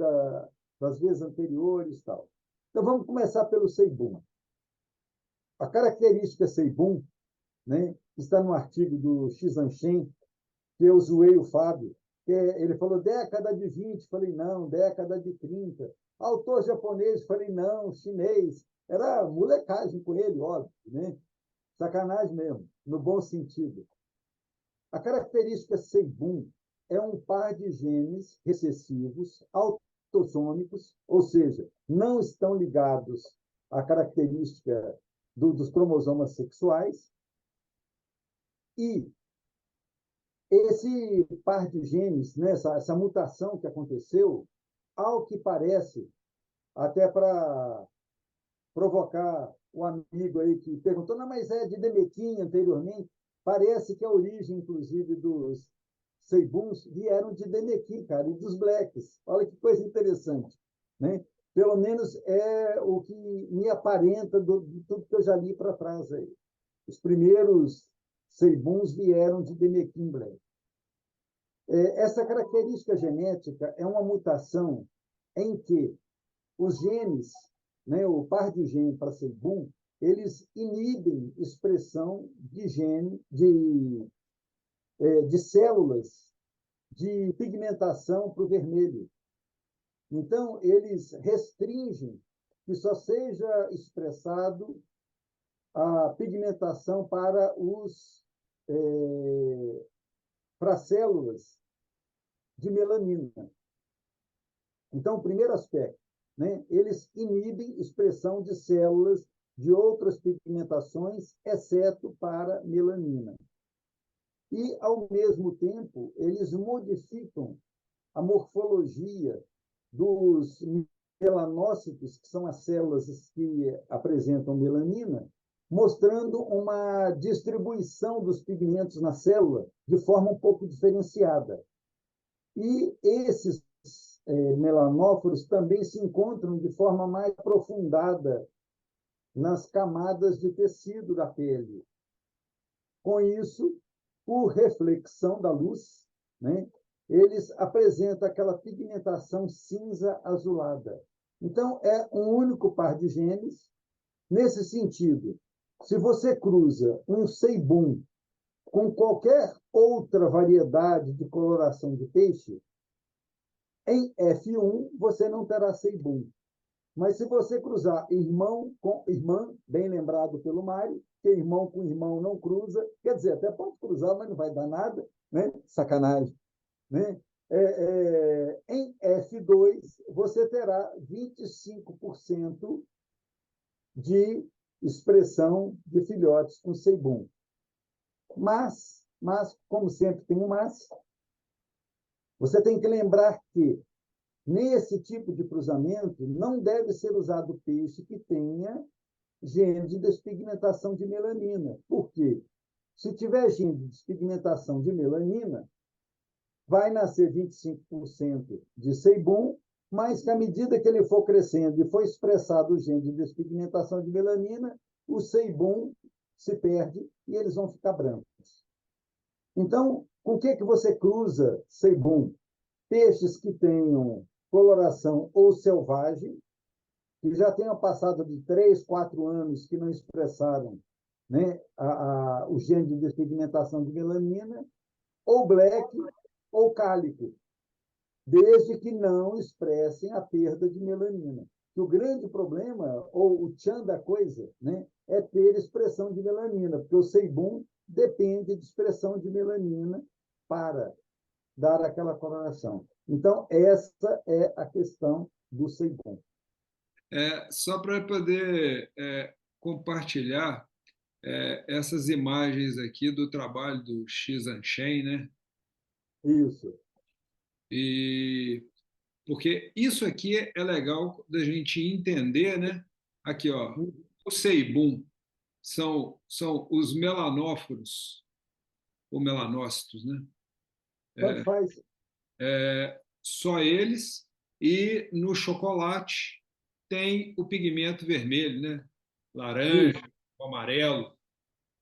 das vezes anteriores e tal. Então, vamos começar pelo Seibum. A característica Seibum, né, está no artigo do Xanchen, que eu zoei o Fábio, que ele falou década de 20, falei não, década de 30. Autor japonês, falei não, chinês. Era molecagem com ele, óbvio, né? Sacanagem mesmo, no bom sentido. A característica Seibum é um par de genes recessivos autossômicos, ou seja, não estão ligados à característica dos cromossomas sexuais, e esse par de genes, né, essa mutação que aconteceu, ao que parece, até para provocar o amigo aí que perguntou, não, mas é de Demequim anteriormente, parece que a origem, inclusive, dos Seibuns vieram de Demequim, cara, e dos Blacks. Olha que coisa interessante, né? Pelo menos é o que me aparenta de tudo que eu já li para trás aí. Os primeiros Seibuns vieram de Demequim Black. Essa característica genética é uma mutação em que os genes, né, o par de gene para Seibum, eles inibem expressão de gene, de células de pigmentação para o vermelho. Então, eles restringem que só seja expressado a pigmentação para células de melanina. Então, o primeiro aspecto, né, eles inibem expressão de células de outras pigmentações, exceto para melanina. E, ao mesmo tempo, eles modificam a morfologia dos melanócitos, que são as células que apresentam melanina, mostrando uma distribuição dos pigmentos na célula de forma um pouco diferenciada. E esses melanóforos também se encontram de forma mais aprofundada nas camadas de tecido da pele. Com isso, por reflexão da luz, né, eles apresentam aquela pigmentação cinza azulada. Então, é um único par de genes. Nesse sentido, se você cruza um Seibum com qualquer outra variedade de coloração de peixe, em F1 você não terá Seibum. Mas se você cruzar irmão com irmã, bem lembrado pelo Mário, que irmão com irmão não cruza, quer dizer, até pode cruzar, mas não vai dar nada, né? Sacanagem. Né? Em F2, você terá 25% de expressão de filhotes com Seibum. Mas, como sempre tem um mas, você tem que lembrar que, nesse tipo de cruzamento, não deve ser usado peixe que tenha gene de despigmentação de melanina. Por quê? Se tiver gene de despigmentação de melanina, vai nascer 25% de Seibum mas que à medida que ele for crescendo e for expressado o gene de despigmentação de melanina, o sebum se perde e eles vão ficar brancos. Então, com o que você cruza sebum? Peixes que tenham coloração ou selvagem, que já tenham passado de 3, 4 anos que não expressaram, né, o gene de despigmentação de melanina, ou black ou cálico, desde que não expressem a perda de melanina. Que o grande problema, ou o tchan da coisa, né, é ter expressão de melanina, porque o sebum depende de expressão de melanina para dar aquela coloração. Então, essa é a questão do sebum. Só para poder compartilhar essas imagens aqui do trabalho do Xizan Shen, né? Isso. E porque isso aqui é legal da gente entender, né? Aqui, ó, o sebum são os melanóforos ou melanócitos, né? Tanto faz. Só eles, e no chocolate tem o pigmento vermelho, né? Laranja, Isso. amarelo.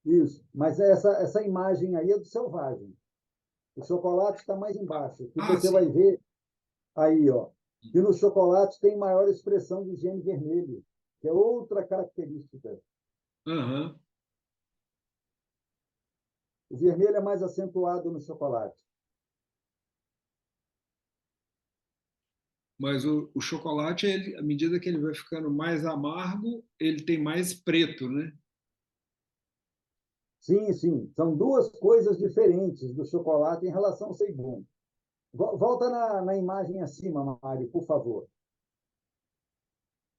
Isso. Mas essa imagem aí é do selvagem. O chocolate está mais embaixo. Que você Sim. vai ver aí, ó, que no chocolate tem maior expressão de gene vermelho, que é outra característica. Uhum. O vermelho é mais acentuado no chocolate. Mas o chocolate, à medida que ele vai ficando mais amargo, ele tem mais preto, né? Sim, sim. São duas coisas diferentes do chocolate em relação ao sebum. Volta na imagem acima, Mário, por favor.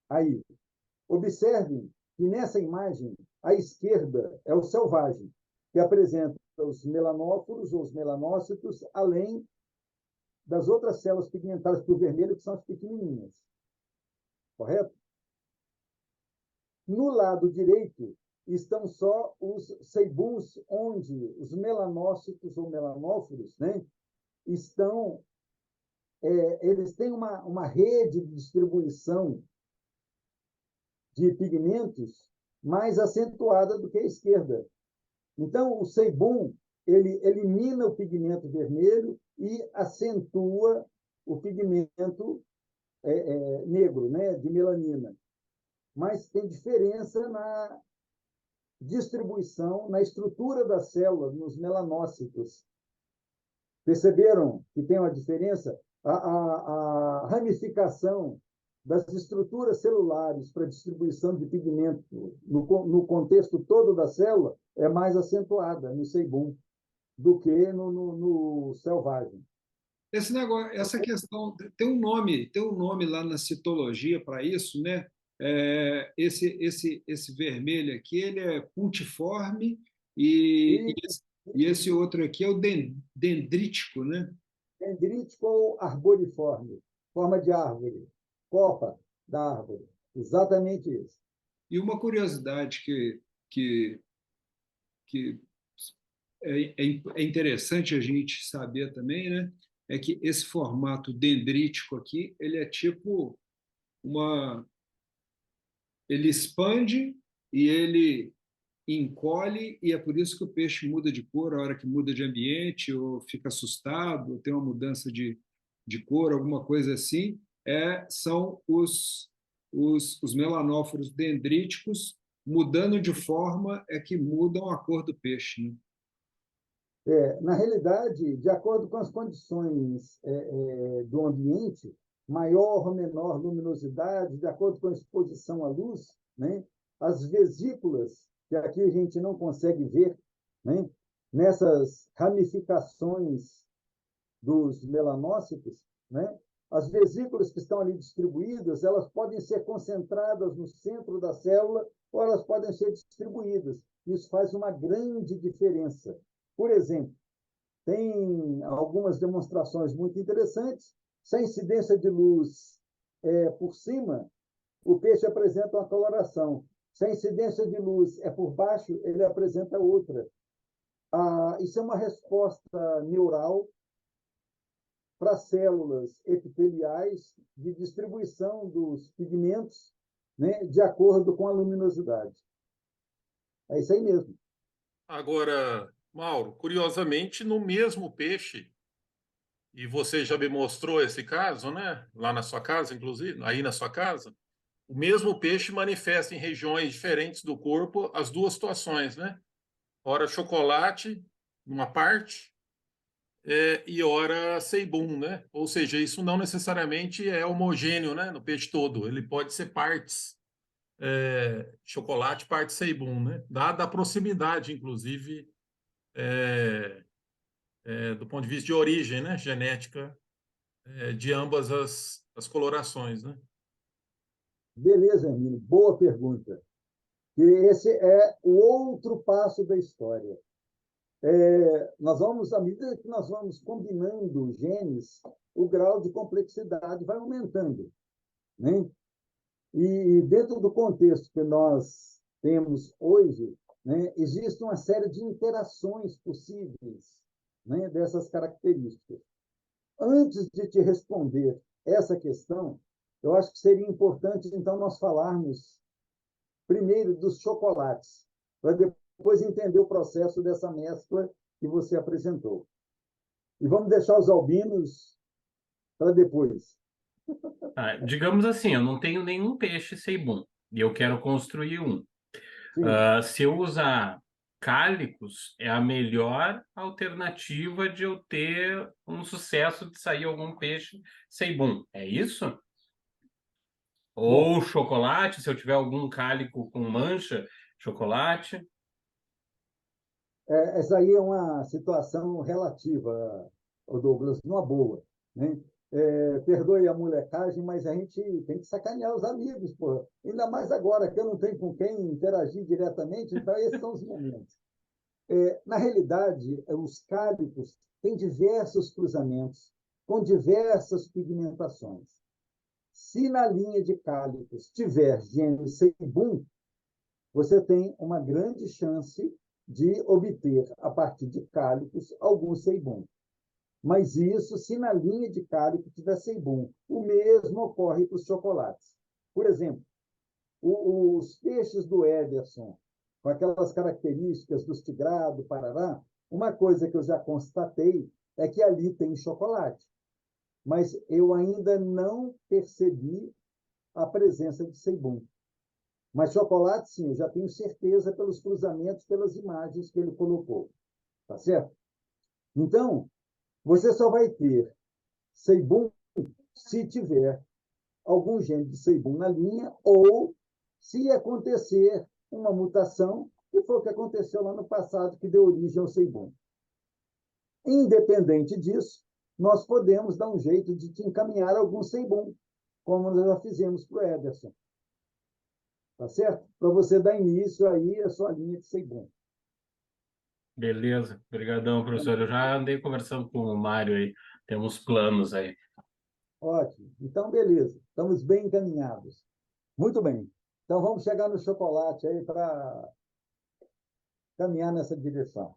Aí. Observem que nessa imagem, à esquerda é o selvagem, que apresenta os melanóforos ou os melanócitos, além das outras células pigmentadas por vermelho, que são as pequenininhas. Correto? No lado direito estão só os sebuns, onde os melanócitos ou melanóforos, né, estão, eles têm uma rede de distribuição de pigmentos mais acentuada do que a esquerda. Então, o sebum, ele elimina o pigmento vermelho e acentua o pigmento negro, né, de melanina. Mas tem diferença na distribuição, na estrutura da célula, nos melanócitos. Perceberam que tem uma diferença? A ramificação das estruturas celulares para distribuição de pigmento no contexto todo da célula é mais acentuada no sebum do que no selvagem. Esse negócio, essa questão tem um nome lá na citologia para isso, né? Esse vermelho aqui, ele é puntiforme e esse outro aqui é o dendrítico, né? Dendrítico ou arboriforme, forma de árvore, copa da árvore, exatamente isso. E uma curiosidade que é interessante a gente saber também, né? É que esse formato dendrítico aqui, ele é tipo ele expande e ele encolhe, e é por isso que o peixe muda de cor a hora que muda de ambiente, ou fica assustado, ou tem uma mudança de cor, alguma coisa assim. São os melanóforos dendríticos mudando de forma que mudam a cor do peixe, né? Na realidade, de acordo com as condições do ambiente, maior ou menor luminosidade, de acordo com a exposição à luz, né, as vesículas, que aqui a gente não consegue ver, né, nessas ramificações dos melanócitos, né, as vesículas que estão ali distribuídas, elas podem ser concentradas no centro da célula ou elas podem ser distribuídas. Isso faz uma grande diferença. Por exemplo, tem algumas demonstrações muito interessantes. Se a incidência de luz é por cima, o peixe apresenta uma coloração. Se a incidência de luz é por baixo, ele apresenta outra. Isso é uma resposta neural para as células epiteliais de distribuição dos pigmentos, né, de acordo com a luminosidade. É isso aí mesmo. Agora, Mauro, curiosamente, no mesmo peixe, e você já me mostrou esse caso, né? Lá na sua casa, inclusive, aí na sua casa, o mesmo peixe manifesta em regiões diferentes do corpo as duas situações, né? Ora chocolate, numa parte, e ora seibum, né? Ou seja, isso não necessariamente é homogêneo, né? No peixe todo, ele pode ser partes chocolate, parte seibum, né? Dada a proximidade, inclusive, do ponto de vista de origem, né? Genética, de ambas as colorações, né? Beleza, Hermínio, boa pergunta. E esse é o outro passo da história. Nós vamos, à medida que nós vamos combinando genes, o grau de complexidade vai aumentando, né? E dentro do contexto que nós temos hoje, né, existe uma série de interações possíveis, né, dessas características. Antes de te responder essa questão, eu acho que seria importante, então, nós falarmos primeiro dos chocolates, para depois entender o processo dessa mescla que você apresentou. E vamos deixar os albinos para depois. Digamos assim, eu não tenho nenhum peixe seibum e eu quero construir um. Sim. Se eu usar cálicos, é a melhor alternativa de eu ter um sucesso de sair algum peixe seibum. É isso? Ou chocolate, se eu tiver algum cálico com mancha, chocolate. Essa aí é uma situação relativa, Douglas, numa boa, né? Perdoe a molecagem, mas a gente tem que sacanear os amigos, pô. Ainda mais agora que eu não tenho com quem interagir diretamente, então esses são os momentos. Na realidade, os cálicos têm diversos cruzamentos com diversas pigmentações. Se na linha de cálicos tiver gene seibum, você tem uma grande chance de obter, a partir de cálicos, algum seibum. Mas isso se na linha de cálico tiver seibum. O mesmo ocorre para os chocolates. Por exemplo, os peixes do Ederson, com aquelas características dos tigrado, parará, uma coisa que eu já constatei é que ali tem chocolate. Mas eu ainda não percebi a presença de seibum. Mas chocolate, sim, eu já tenho certeza pelos cruzamentos, pelas imagens que ele colocou. Tá certo? Então, você só vai ter seibum se tiver algum gene de seibum na linha ou se acontecer uma mutação, que foi o que aconteceu lá no passado, que deu origem ao seibum. Independente disso, nós podemos dar um jeito de te encaminhar algum seibum, como nós já fizemos para o Ederson. Tá certo? Para você dar início aí à sua linha de seibum. Beleza, obrigadão, professor. Eu já andei conversando com o Mário aí, temos planos aí. Ótimo. Então, beleza. Estamos bem encaminhados. Muito bem. Então, vamos chegar no chocolate aí para caminhar nessa direção. O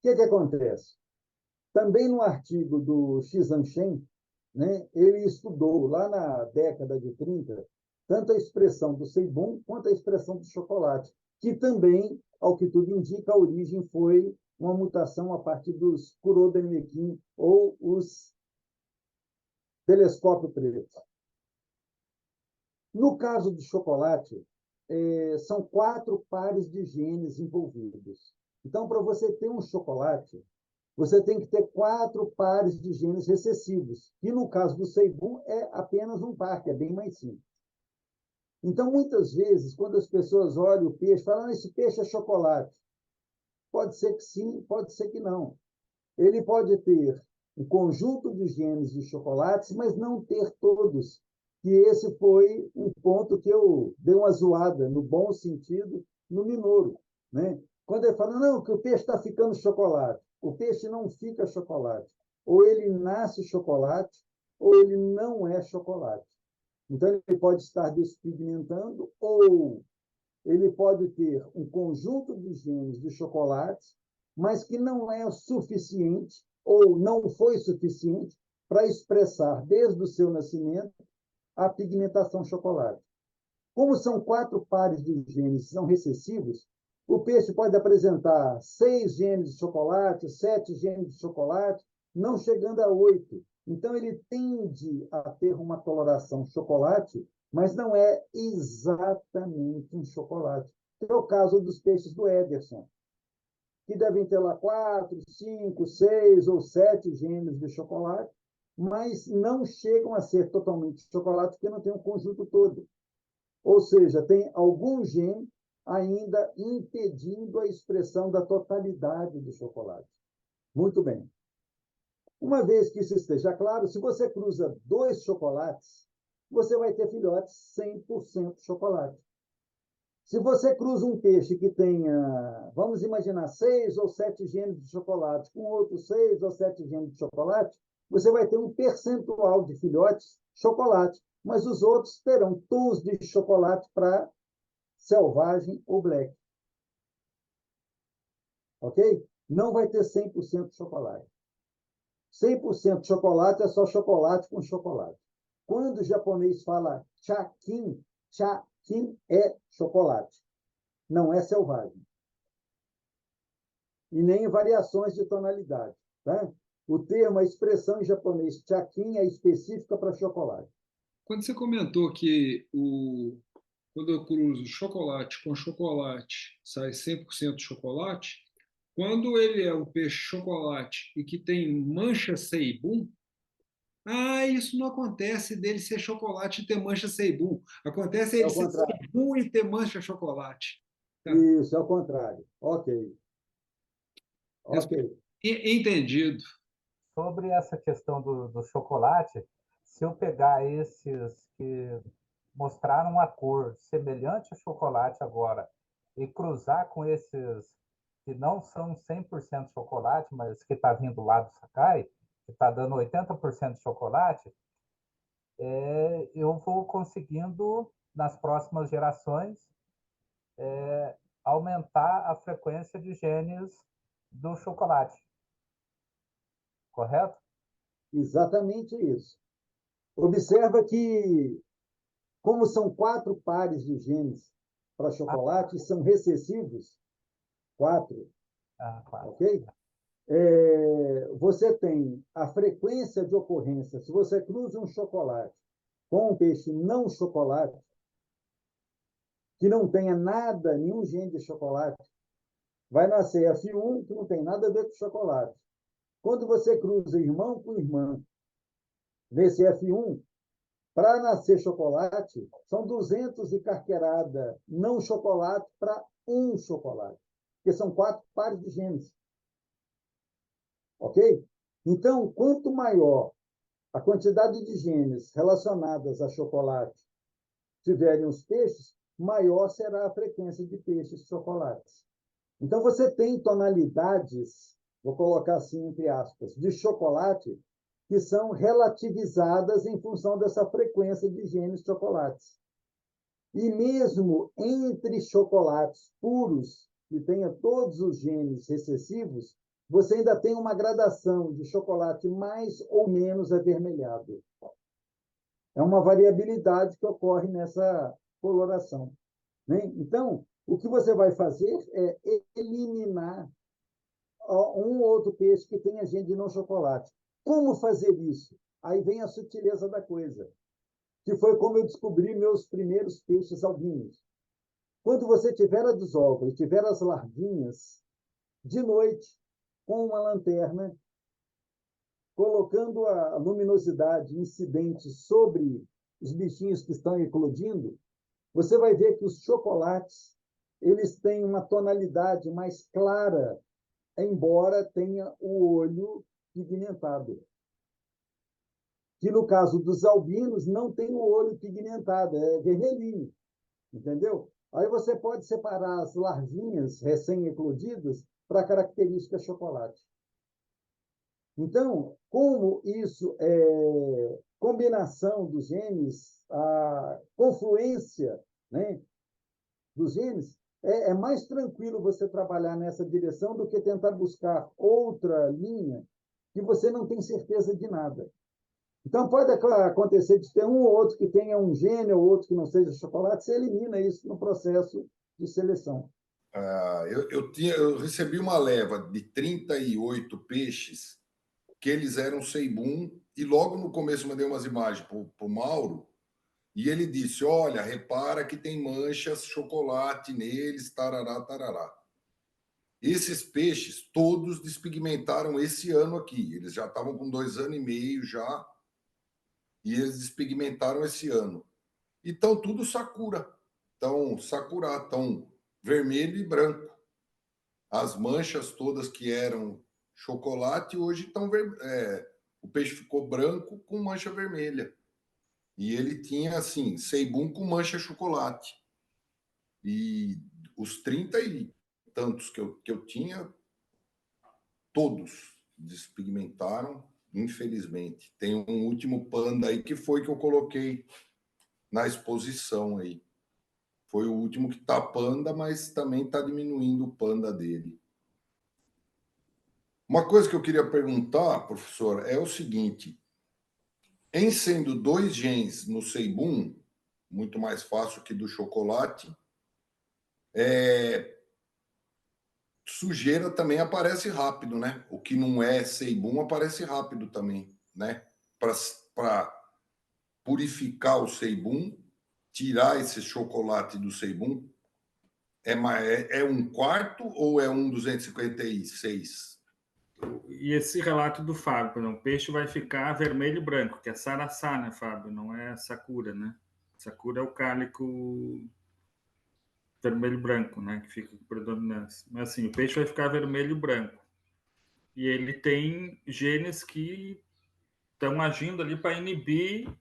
que acontece? Também no artigo do Xizan Shen, né, ele estudou, lá na década de 30, tanto a expressão do seibum quanto a expressão do chocolate, que também, ao que tudo indica, a origem foi uma mutação a partir dos Kuroda-Nekin, ou os telescópio preto. No caso do chocolate, são 4 pares de genes envolvidos. Então, para você ter um chocolate, você tem que ter 4 pares de genes recessivos, que no caso do seibum é apenas um par, que é bem mais simples. Então, muitas vezes, quando as pessoas olham o peixe, falam, esse peixe é chocolate. Pode ser que sim, pode ser que não. Ele pode ter um conjunto de genes de chocolates, mas não ter todos. E esse foi um ponto que eu dei uma zoada, no bom sentido, no Minoru, né? Quando ele fala, não, que o peixe está ficando chocolate. O peixe não fica chocolate. Ou ele nasce chocolate, ou ele não é chocolate. Então, ele pode estar despigmentando, ou ele pode ter um conjunto de genes de chocolates, mas que não é suficiente, ou não foi suficiente, para expressar, desde o seu nascimento, a pigmentação chocolate. Como são 4 pares de genes que são recessivos, o peixe pode apresentar 6 genes de chocolate, 7 genes de chocolate, não chegando a 8. Então, ele tende a ter uma coloração chocolate, mas não é exatamente um chocolate. É o caso dos peixes do Ederson, que devem ter lá 4, 5, 6 ou 7 genes de chocolate, mas não chegam a ser totalmente chocolate, porque não tem o conjunto todo. Ou seja, tem algum gene ainda impedindo a expressão da totalidade do chocolate. Muito bem. Uma vez que isso esteja claro, se você cruza 2 chocolates, você vai ter filhotes 100% chocolate. Se você cruza um peixe que tenha, vamos imaginar, 6 ou 7 genes de chocolate, com outros 6 ou 7 genes de chocolate, você vai ter um percentual de filhotes chocolate, mas os outros terão tons de chocolate para selvagem ou black. Ok? Não vai ter 100% chocolate. 100% chocolate é só chocolate com chocolate. Quando o japonês fala chakin, chakin é chocolate, não é selvagem. E nem variações de tonalidade. Tá? O termo, a expressão em japonês chakin é específica para chocolate. Quando você comentou que quando eu cruzo chocolate com chocolate, sai 100% chocolate, quando ele é um peixe chocolate e que tem mancha seibum, isso não acontece dele ser chocolate e ter mancha seibum. Acontece ele ser seibum e ter mancha chocolate. Tá? Isso, é o contrário. Ok. Entendido. Sobre essa questão do chocolate, se eu pegar esses que mostraram uma cor semelhante a chocolate agora e cruzar com esses que não são 100% chocolate, mas que está vindo lá do Sakai, que está dando 80% de chocolate, eu vou conseguindo, nas próximas gerações, aumentar a frequência de genes do chocolate. Correto? Exatamente isso. Observa que, como são 4 pares de genes para chocolate, são recessivos, 4, ok? Você tem a frequência de ocorrência. Se você cruza um chocolate com um peixe não chocolate, que não tenha nada, nenhum gene de chocolate, vai nascer F1, que não tem nada a ver com chocolate. Quando você cruza irmão com irmã nesse F1, para nascer chocolate, são 200 e carqueirada não chocolate para um chocolate, porque são 4 pares de genes. Ok? Então, quanto maior a quantidade de genes relacionadas a chocolate tiverem os peixes, maior será a frequência de peixes chocolates. Então, você tem tonalidades, vou colocar assim entre aspas, de chocolate que são relativizadas em função dessa frequência de genes chocolates. E mesmo entre chocolates puros, que tenha todos os genes recessivos, você ainda tem uma gradação de chocolate mais ou menos avermelhado. É uma variabilidade que ocorre nessa coloração. Né? Então, o que você vai fazer é eliminar um ou outro peixe que tenha gene de não chocolate. Como fazer isso? Aí vem a sutileza da coisa, que foi como eu descobri meus primeiros peixes albinos. Quando você tiver a desova e tiver as larvinhas, de noite, com uma lanterna, colocando a luminosidade incidente sobre os bichinhos que estão eclodindo, você vai ver que os chocolates eles têm uma tonalidade mais clara, embora tenha o olho pigmentado. Que no caso dos albinos não tem o olho pigmentado, é vermelhinho, entendeu? Aí você pode separar as larvinhas recém-eclodidas para característica chocolate. Então, como isso é combinação dos genes, a confluência, né, dos genes, é mais tranquilo você trabalhar nessa direção do que tentar buscar outra linha que você não tem certeza de nada. Então, pode acontecer de ter um ou outro que tenha um gene ou outro que não seja chocolate, você elimina isso no processo de seleção. Eu recebi uma leva de 38 peixes que eles eram Seibum, e logo no começo mandei umas imagens para o Mauro, e ele disse, olha, repara que tem manchas chocolate neles, tarará, tarará. Esses peixes todos despigmentaram esse ano aqui, eles já estavam com 2 anos e meio já, e eles despigmentaram esse ano. E estão tudo sakura, estão vermelho e branco. As manchas todas que eram chocolate, hoje estão o peixe ficou branco com mancha vermelha. E ele tinha, assim, Seibum com mancha chocolate. E os 30 e tantos que eu tinha, todos despigmentaram, infelizmente. Tem um último panda aí que foi que eu coloquei na exposição aí. Foi o último que está panda, mas também está diminuindo o panda dele. Uma coisa que eu queria perguntar, professor, é o seguinte: em sendo 2 genes no Seibum, muito mais fácil que do chocolate, sujeira também aparece rápido, né? O que não é Seibum aparece rápido também, né? Para purificar o Seibum, tirar esse chocolate do Seibum, é 1/4 ou é 1/256? E esse relato do Fábio, não, o peixe vai ficar vermelho e branco, que é saraçá, né, Fábio? Não é sakura, né? Sakura é o cálico vermelho e branco, né? Que fica com predominância. Mas assim, o peixe vai ficar vermelho e branco. E ele tem genes que estão agindo ali para inibir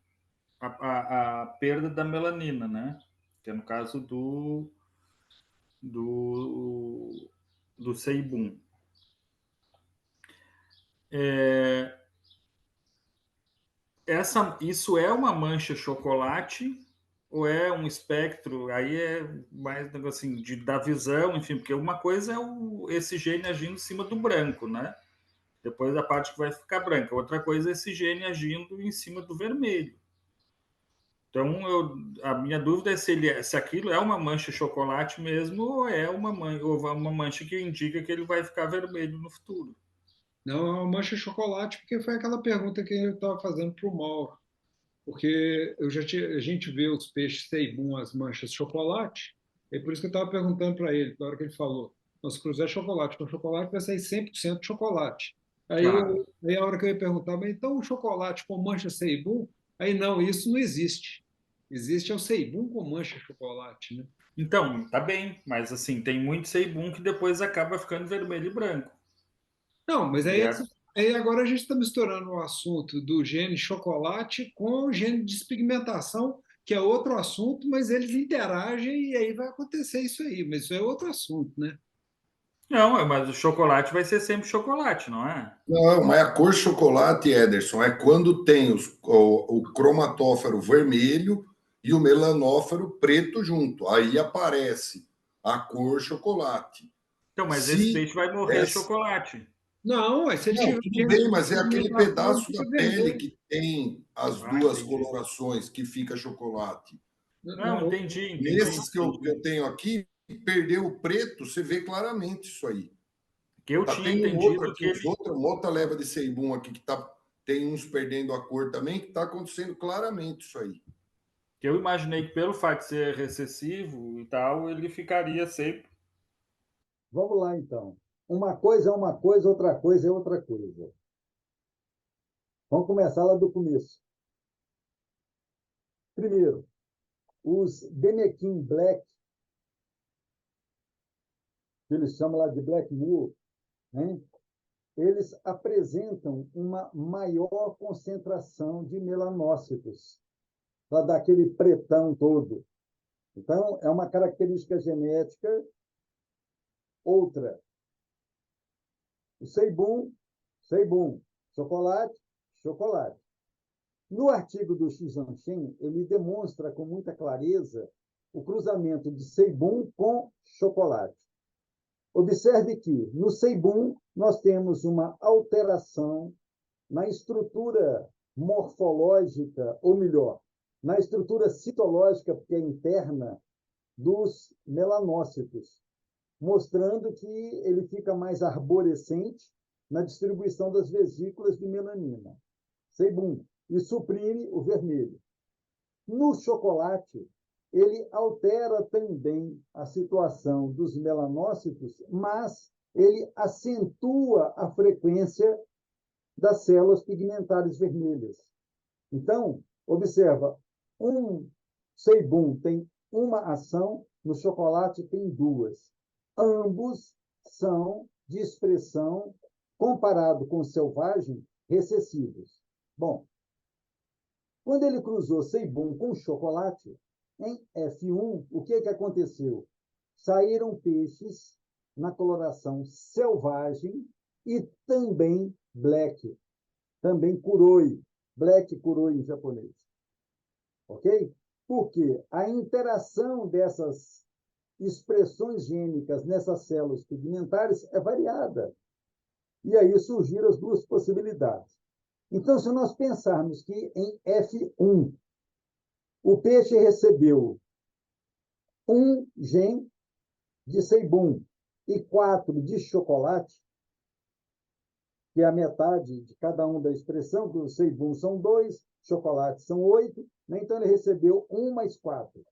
a perda da melanina, né? Que é no caso do Seibum. Isso é uma mancha chocolate ou é um espectro? Aí é mais assim, da visão, enfim, porque uma coisa é esse gene agindo em cima do branco, né? Depois a parte que vai ficar branca. Outra coisa é esse gene agindo em cima do vermelho. Então, a minha dúvida é se aquilo é uma mancha chocolate mesmo ou é uma mancha que indica que ele vai ficar vermelho no futuro. Não, é uma mancha chocolate, porque foi aquela pergunta que eu estava fazendo para o Mauro. Porque a gente vê os peixes Seibum, as manchas chocolate, é por isso que eu estava perguntando para ele, na hora que ele falou, se cruzar chocolate com chocolate, vai sair 100% chocolate. Claro. Aí a hora que eu ia perguntar, mas então o chocolate com mancha Seibum? Aí não, isso não existe. Existe o Seibum com mancha chocolate, né? Então, tá bem, mas assim, tem muito Seibum que depois acaba ficando vermelho e branco. Não, mas E aí agora a gente está misturando o assunto do gene chocolate com o gene de despigmentação, que é outro assunto, mas eles interagem e aí vai acontecer isso aí. Mas isso é outro assunto, né? Não, mas o chocolate vai ser sempre chocolate, não é? Não, mas a cor chocolate, Ederson, é quando tem o cromatóforo vermelho e o melanóforo preto junto. Aí aparece a cor chocolate. Então, mas esse Se peixe vai morrer essa... chocolate. Não, aí se ele Não, tiver tudo gene bem, de mas é aquele despigmentação, pedaço fica da pele vermelho. que tem as Ah, duas entendi. colorações que fica chocolate. Não, entendi. Nesses que eu tenho aqui, perdeu o preto, você vê claramente isso aí. Que eu tinha Tem um outro entendido aqui, que uma outra leva de Seibum aqui, que tem uns perdendo a cor também, que está acontecendo claramente isso aí. que eu imaginei que pelo fato de ser recessivo e tal, ele ficaria sempre. Vamos lá, então. Uma coisa é uma coisa, outra coisa é outra coisa. Vamos começar lá do começo. Primeiro, os Denequim Black, que eles chamam lá de Black Moor, né? Eles apresentam uma maior concentração de melanócitos, para dar aquele pretão todo. Então, é uma característica genética. Outra, o Seibum, Seibum, chocolate, chocolate. No artigo do Xu Zhangshen, ele demonstra com muita clareza o cruzamento de Seibum com chocolate. Observe que, no Seibum, nós temos uma alteração na estrutura morfológica, ou melhor, na estrutura citológica, porque é interna, dos melanócitos, mostrando que ele fica mais arborescente na distribuição das vesículas de melanina, sebum, e suprime o vermelho. No chocolate, ele altera também a situação dos melanócitos, mas ele acentua a frequência das células pigmentares vermelhas. Então, observa, um sebum tem uma ação, no chocolate tem duas. Ambos são de expressão, comparado com o selvagem, recessivos. Bom, quando ele cruzou sebum com chocolate, em F1, o que aconteceu? Saíram peixes na coloração selvagem e também black, também kuroi, black kuroi em japonês. Ok? Porque a interação dessas expressões gênicas nessas células pigmentares é variada. E aí surgiram as duas possibilidades. Então, se nós pensarmos que em F1 o peixe recebeu 1 gene de sebum e 4 de chocolate, que é a metade de cada um da expressão, que o sebum são 2, chocolate são 8, né? Então ele recebeu 1 mais 4.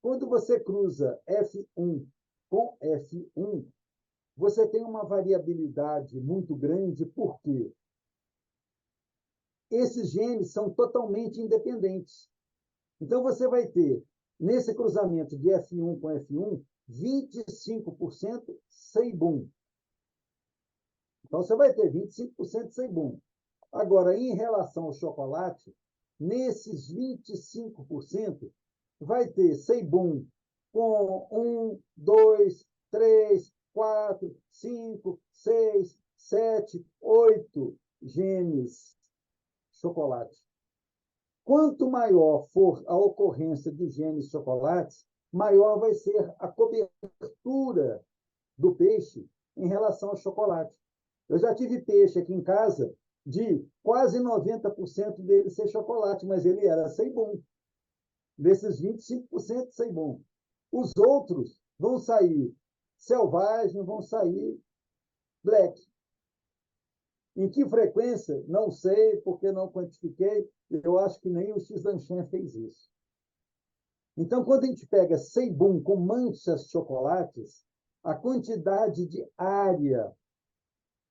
Quando você cruza F1 com F1, você tem uma variabilidade muito grande, porque esses genes são totalmente independentes. Então, você vai ter, nesse cruzamento de F1 com F1, 25% sebum. Então, você vai ter 25% de sebum. Agora, em relação ao chocolate, nesses 25%, vai ter sebum com 1, 2, 3, 4, 5, 6, 7, 8 genes chocolate. Quanto maior for a ocorrência de genes chocolates, maior vai ser a cobertura do peixe em relação ao chocolate. Eu já tive peixe aqui em casa de quase 90% dele ser chocolate, mas ele era sebum. Desses 25% sebum. Os outros vão sair selvagem, vão sair black. Em que frequência? Não sei, porque não quantifiquei. Eu acho que nem o X-Danchan fez isso. Então, quando a gente pega sebum com manchas chocolates, a quantidade de área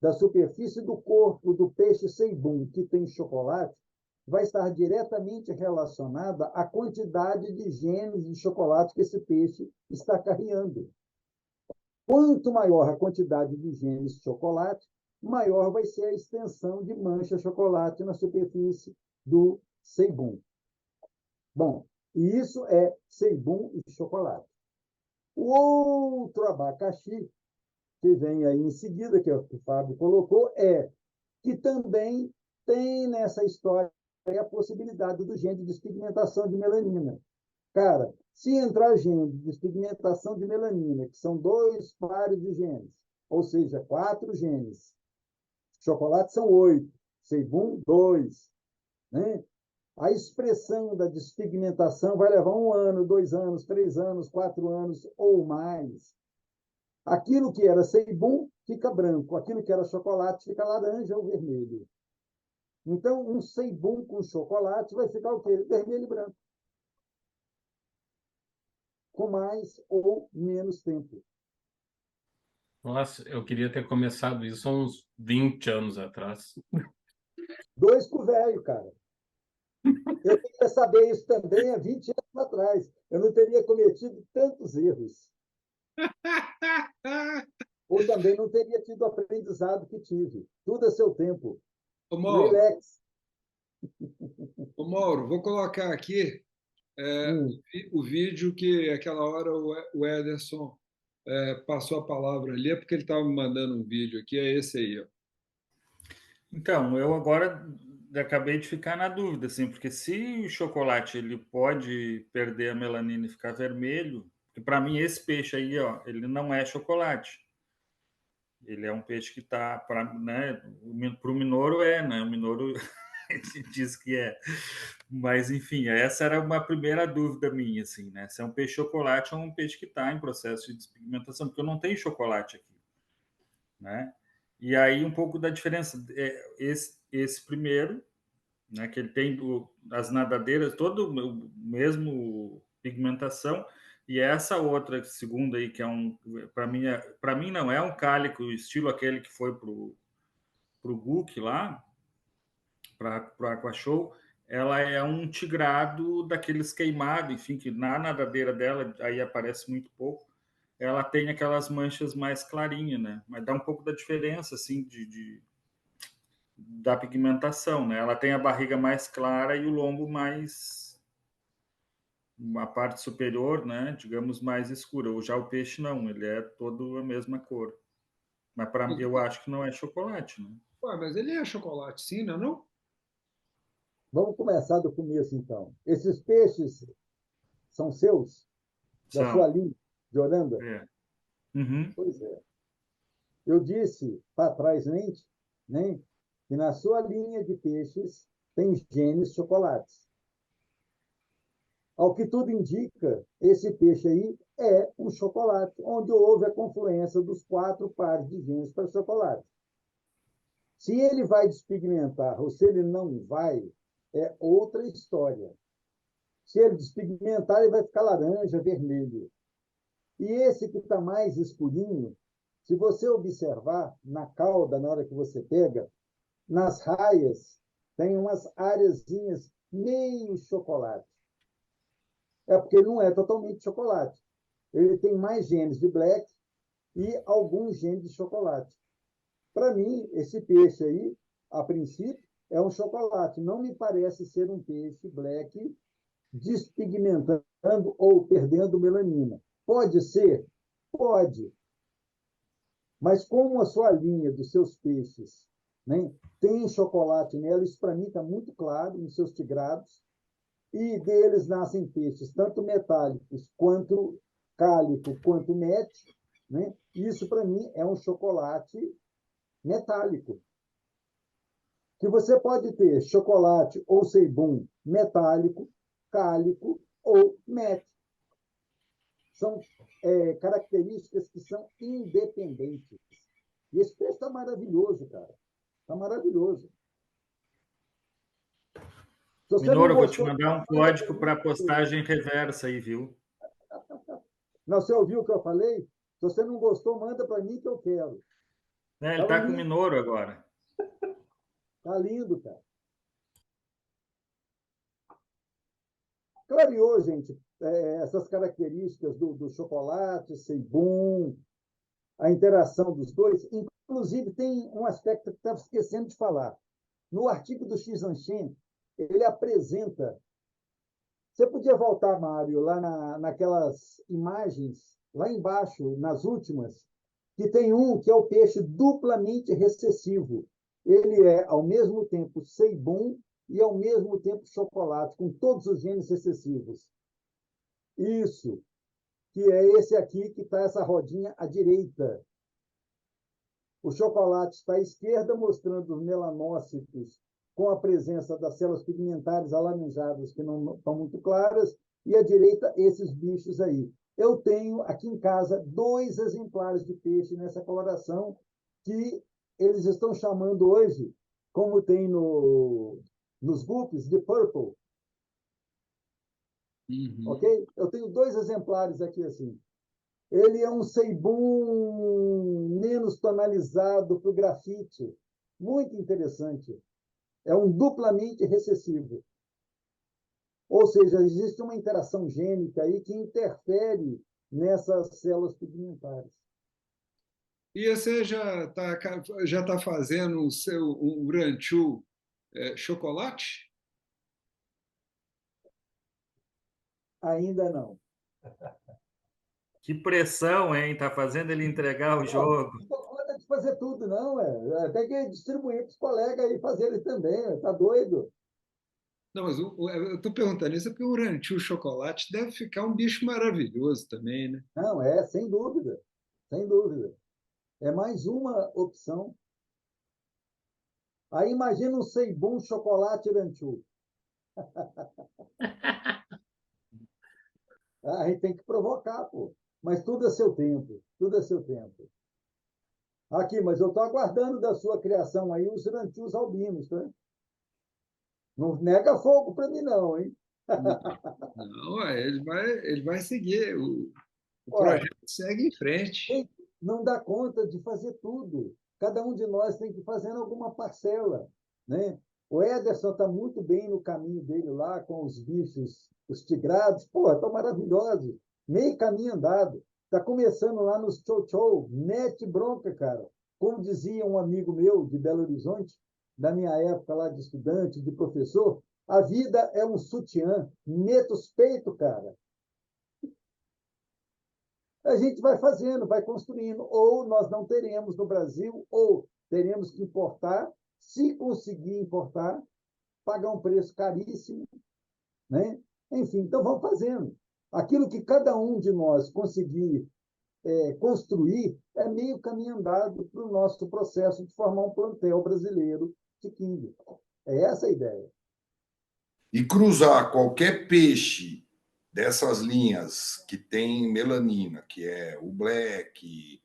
da superfície do corpo do peixe sebum que tem chocolate vai estar diretamente relacionada à quantidade de genes de chocolate que esse peixe está carregando. Quanto maior a quantidade de genes de chocolate, maior vai ser a extensão de mancha chocolate na superfície do sebum. Bom, e isso é sebum e chocolate. O outro abacaxi, que vem aí em seguida, que é o que o Fábio colocou, é que também tem nessa história a possibilidade do gene de despigmentação de melanina. Cara, se entrar gene de despigmentação de melanina, que são 2 pares de genes, ou seja, 4 genes, chocolate são 8, sebum 2, né? A expressão da despigmentação vai levar 1 ano, 2 anos, 3 anos, 4 anos ou mais. Aquilo que era sebum fica branco, aquilo que era chocolate fica laranja ou vermelho. Então, um sebum com chocolate vai ficar o quê? Vermelho e branco. Com mais ou menos tempo. Nossa, eu queria ter começado isso há uns 20 anos atrás. 2 com o velho, cara. Eu queria saber isso também há 20 anos atrás. Eu não teria cometido tantos erros. Ou também não teria tido o aprendizado que tive. Tudo a seu tempo. Ô, Mauro, Relax. Vou colocar aqui o vídeo que aquela hora o Ederson passou a palavra ali, é porque ele estava me mandando um vídeo aqui, é esse aí. Ó. Então, eu agora acabei de ficar na dúvida, assim, porque se o chocolate ele pode perder a melanina e ficar vermelho, porque para mim esse peixe aí, ó, ele não é chocolate. Ele é um peixe que está, né, para o Minouro né? O Minouro diz que é. Mas, enfim, essa era uma primeira dúvida minha, assim, né? Se é um peixe chocolate ou um peixe que está em processo de despigmentação, porque eu não tenho chocolate aqui, né? E aí um pouco da diferença. Esse primeiro, né, que ele tem as nadadeiras, todo o mesmo pigmentação, e essa outra segunda aí, que é para mim não é um cálico estilo aquele que foi pro Guc lá, para o Aqua Show, ela é um tigrado daqueles queimados, enfim, que na nadadeira dela aí aparece muito pouco. Ela tem aquelas manchas mais clarinhas, né? Mas dá um pouco da diferença, assim, da pigmentação, né? Ela tem a barriga mais clara e o lombo mais, uma parte superior, né? Digamos, mais escura. Já o peixe não, ele é todo a mesma cor. Mas eu acho que não é chocolate, né? Ué, mas ele é chocolate, sim, não é não? Vamos começar do começo, então. Esses peixes são seus? Da sua São. linha de Oranda? É. Uhum. Pois é. Eu disse para trás, né, que na sua linha de peixes tem genes chocolates. Ao que tudo indica, esse peixe aí é um chocolate, onde houve a confluência dos 4 pares de genes para chocolate. Se ele vai despigmentar ou se ele não vai, é outra história. Se ele despigmentar, ele vai ficar laranja, vermelho. E esse que está mais escurinho, se você observar na cauda, na hora que você pega, nas raias, tem umas areazinhas meio chocolate. É porque ele não é totalmente chocolate. Ele tem mais genes de black e alguns genes de chocolate. Para mim, esse peixe aí, a princípio, é um chocolate. Não me parece ser um peixe black despigmentando ou perdendo melanina. Pode ser? Pode. Mas como a sua linha dos seus peixes, né, tem chocolate nela, isso para mim está muito claro nos seus tigrados, e deles nascem peixes tanto metálicos quanto cálico, quanto net, né? Isso para mim é um chocolate metálico. Que você pode ter chocolate ou seibum metálico, cálico ou met. São características que são independentes. E esse peixe está maravilhoso, cara. Está maravilhoso. Minoro, eu vou te mandar um código para postagem reversa aí, viu? Não, você ouviu o que eu falei? Se você não gostou, manda para mim que eu quero. Ele está com o Minoro agora. Tá lindo, cara. Clareou, gente, essas características do chocolate, seibum, a interação dos dois. Inclusive, tem um aspecto que estava esquecendo de falar. No artigo do Xanchen, ele apresenta. Você podia voltar, Mário, lá naquelas imagens, lá embaixo, nas últimas, que tem um que é o peixe duplamente recessivo. Ele é, ao mesmo tempo, seibum e, ao mesmo tempo, chocolate, com todos os genes recessivos. Isso, que é esse aqui que está essa rodinha à direita. O chocolate está à esquerda, mostrando os melanócitos com a presença das células pigmentares alaranjadas, que não estão muito claras, e à direita, esses bichos aí. Eu tenho aqui em casa 2 exemplares de peixe nessa coloração, que eles estão chamando hoje, como tem nos guppies, de purple. Uhum. Ok? Eu tenho 2 exemplares aqui assim. Ele é um seibum menos tonalizado para o grafite. Muito interessante. É um duplamente recessivo. Ou seja, existe uma interação gênica aí que interfere nessas células pigmentares. E você já tá fazendo um ranchu chocolate? Ainda não. Que pressão, hein? Tá fazendo ele entregar o jogo. Não dou conta de fazer tudo, não. Tem que distribuir para os colegas e fazer eles também. Está doido? Não, mas eu estou perguntando isso porque o ranchu chocolate deve ficar um bicho maravilhoso também, né? Não, sem dúvida. Sem dúvida. É mais uma opção. Aí imagina um Seibum chocolate ranchu. A gente tem que provocar, pô. Mas tudo a seu tempo, tudo a seu tempo. Aqui, mas eu estou aguardando da sua criação aí os ranchus albinos, tá? Não nega fogo para mim, não, hein? Não, ele vai seguir. O Olha, projeto segue em frente. não dá conta de fazer tudo. Cada um de nós tem que ir fazendo alguma parcela, né? O Ederson está muito bem no caminho dele lá com os bichos, os tigrados. Pô, estão maravilhosos. Meio caminho andado. Está começando lá nos show, mete bronca, cara. Como dizia um amigo meu de Belo Horizonte, da minha época lá de estudante, de professor, a vida é um sutiã, meta os peitos, cara. A gente vai fazendo, vai construindo. Ou nós não teremos no Brasil, ou teremos que importar. Se conseguir importar, pagar um preço caríssimo, né? Enfim, então vamos fazendo. Aquilo que cada um de nós conseguir construir é meio caminho andado para o nosso processo de formar um plantel brasileiro de king. É essa a ideia. E cruzar qualquer peixe dessas linhas que tem melanina, que é o black,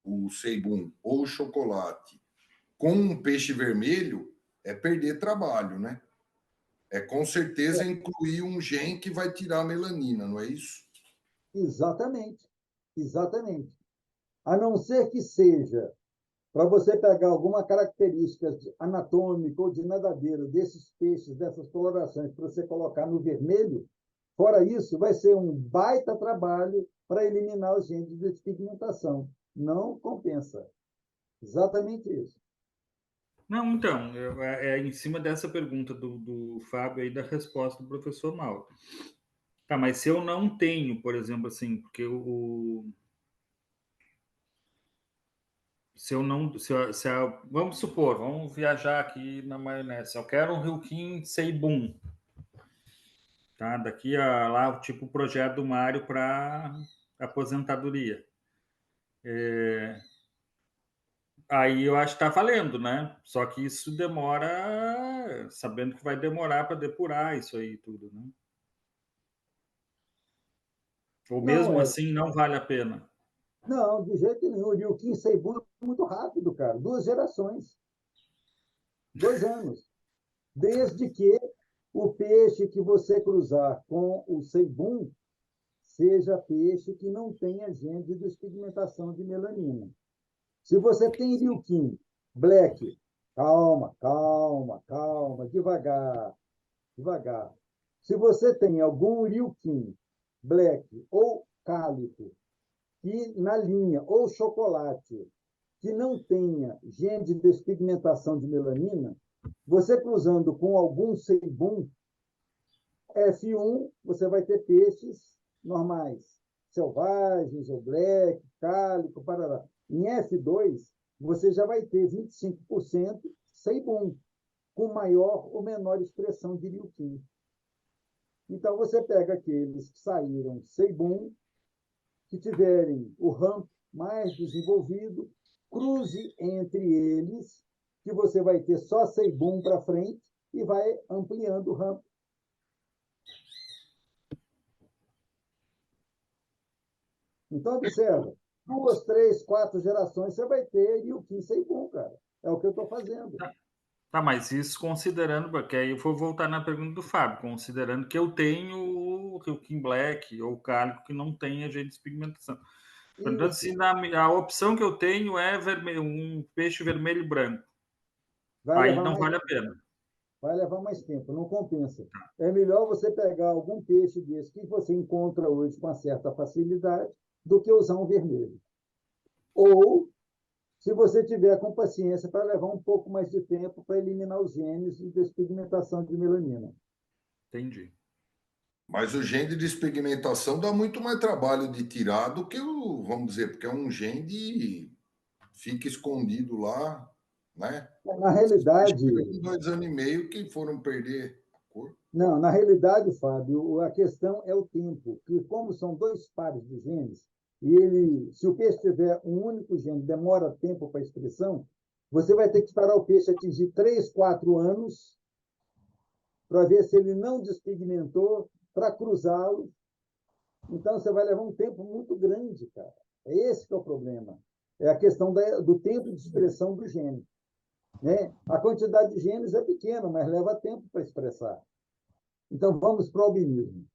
o seibum ou o chocolate, com um peixe vermelho, é perder trabalho, né? É com certeza incluir um gene que vai tirar a melanina, não é isso? Exatamente. Exatamente. A não ser que seja para você pegar alguma característica anatômica ou de nadadeira desses peixes, dessas colorações, para você colocar no vermelho, fora isso, vai ser um baita trabalho para eliminar os genes de despigmentação. Não compensa. Exatamente isso. Não, então, é em cima dessa pergunta do Fábio aí da resposta do professor Mauro. Tá, mas se eu não tenho, por exemplo, assim, porque se eu não. Vamos supor, vamos viajar aqui na maionese. Eu quero um Ryukin Seibum. Tá? Daqui a lá, tipo o projeto do Mário para aposentadoria. Aí eu acho que está valendo, né? Só que isso demora, sabendo que vai demorar para depurar isso aí tudo, né? Ou mesmo Não, assim não vale a pena. não, de jeito nenhum. O Ryukin Seibun é muito rápido, cara. 2 gerações. 2 anos. Desde que o peixe que você cruzar com o Seibum seja peixe que não tenha gene de despigmentação de melanina. Se você tem Ryukin Black, calma, calma, calma, devagar, devagar. Se você tem algum Ryukin Black ou cálico que na linha ou chocolate que não tenha gene de despigmentação de melanina, você cruzando com algum Seibum F1, você vai ter peixes normais, selvagens, ou black, cálico, parará. Em F2, você já vai ter 25% Seibum, com maior ou menor expressão de Ryukin. Então, você pega aqueles que saíram Seibum, que tiverem o ramp mais desenvolvido, cruze entre eles, que você vai ter só Seibum para frente e vai ampliando o ramp. Então, observa, 2, 3, 4 gerações você vai ter Ryukin Seibum, cara. É o que eu estou fazendo. Tá, mas isso considerando, porque aí eu vou voltar na pergunta do Fábio, considerando que eu tenho o Ryukin Black ou o cálico que não tem agente de pigmentação. Portanto, assim, a opção que eu tenho é um peixe vermelho e branco. Aí não vale a pena. Vai levar mais tempo, não compensa. É melhor você pegar algum peixe desse que você encontra hoje com uma certa facilidade do que usar um vermelho. Ou, se você tiver com paciência, para levar um pouco mais de tempo para eliminar os genes de despigmentação de melanina. Entendi. Mas o gene de despigmentação dá muito mais trabalho de tirar do que o, vamos dizer, porque é um gene de fica escondido lá, né? Na realidade... 2 anos e meio que foram perder a cor. Não, na realidade, Fábio, a questão é o tempo, que como são 2 pares de genes, e se o peixe tiver um único gene, demora tempo para a expressão, você vai ter que esperar o peixe atingir 3, 4 anos para ver se ele não despigmentou, para cruzá-lo. Então, você vai levar um tempo muito grande, cara. É esse que é o problema. É a questão do tempo de expressão do gene. Né? A quantidade de genes é pequena, mas leva tempo para expressar. Então, vamos para o albinismo.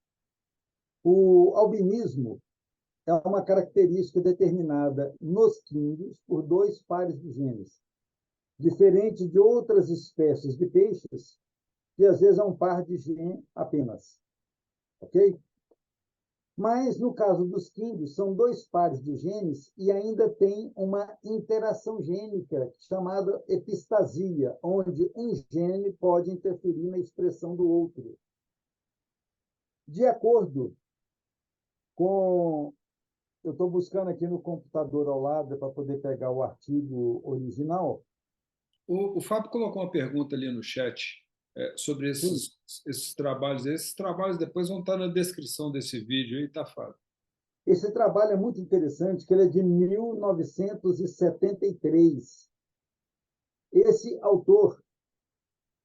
O albinismo é uma característica determinada nos quíngos por 2 pares de genes, diferente de outras espécies de peixes, que às vezes é um par de gene apenas. Ok? Mas, no caso dos quíngos, são 2 pares de genes e ainda tem uma interação gênica chamada epistasia, onde um gene pode interferir na expressão do outro. De acordo com... Eu estou buscando aqui no computador ao lado para poder pegar o artigo original. O Fábio colocou uma pergunta ali no chat sobre esses trabalhos. Esses trabalhos depois vão estar na descrição desse vídeo aí, tá, Fábio? Esse trabalho é muito interessante, que ele é de 1973. Esse autor,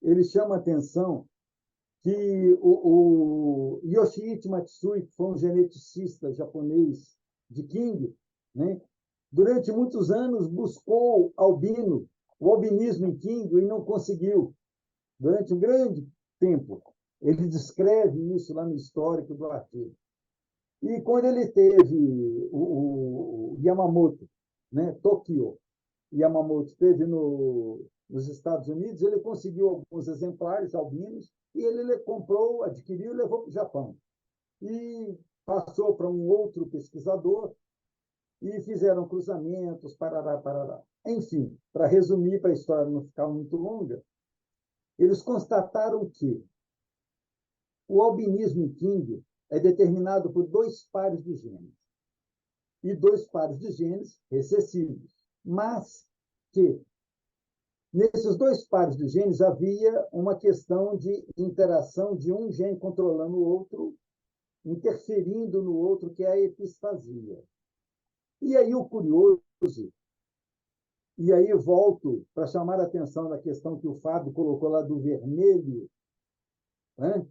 ele chama a atenção que o Yoshiichi Matsui, que foi um geneticista japonês de King, né, durante muitos anos buscou o albinismo em King e não conseguiu, durante um grande tempo. Ele descreve isso lá no histórico do artigo. E quando ele teve o Yamamoto, né, Tokio Yamamoto esteve nos Estados Unidos, ele conseguiu alguns exemplares albinos e ele comprou, adquiriu e levou para o Japão. E passou para um outro pesquisador e fizeram cruzamentos, parará, parará. Enfim, para resumir, para a história não ficar muito longa, eles constataram que o albinismo em King é determinado por 2 pares de genes, e 2 pares de genes recessivos, mas que nesses 2 pares de genes havia uma questão de interação de um gene controlando o outro, interferindo no outro, que é a epistasia. E aí o curioso, e aí eu volto para chamar a atenção da questão que o Fábio colocou lá do vermelho, né?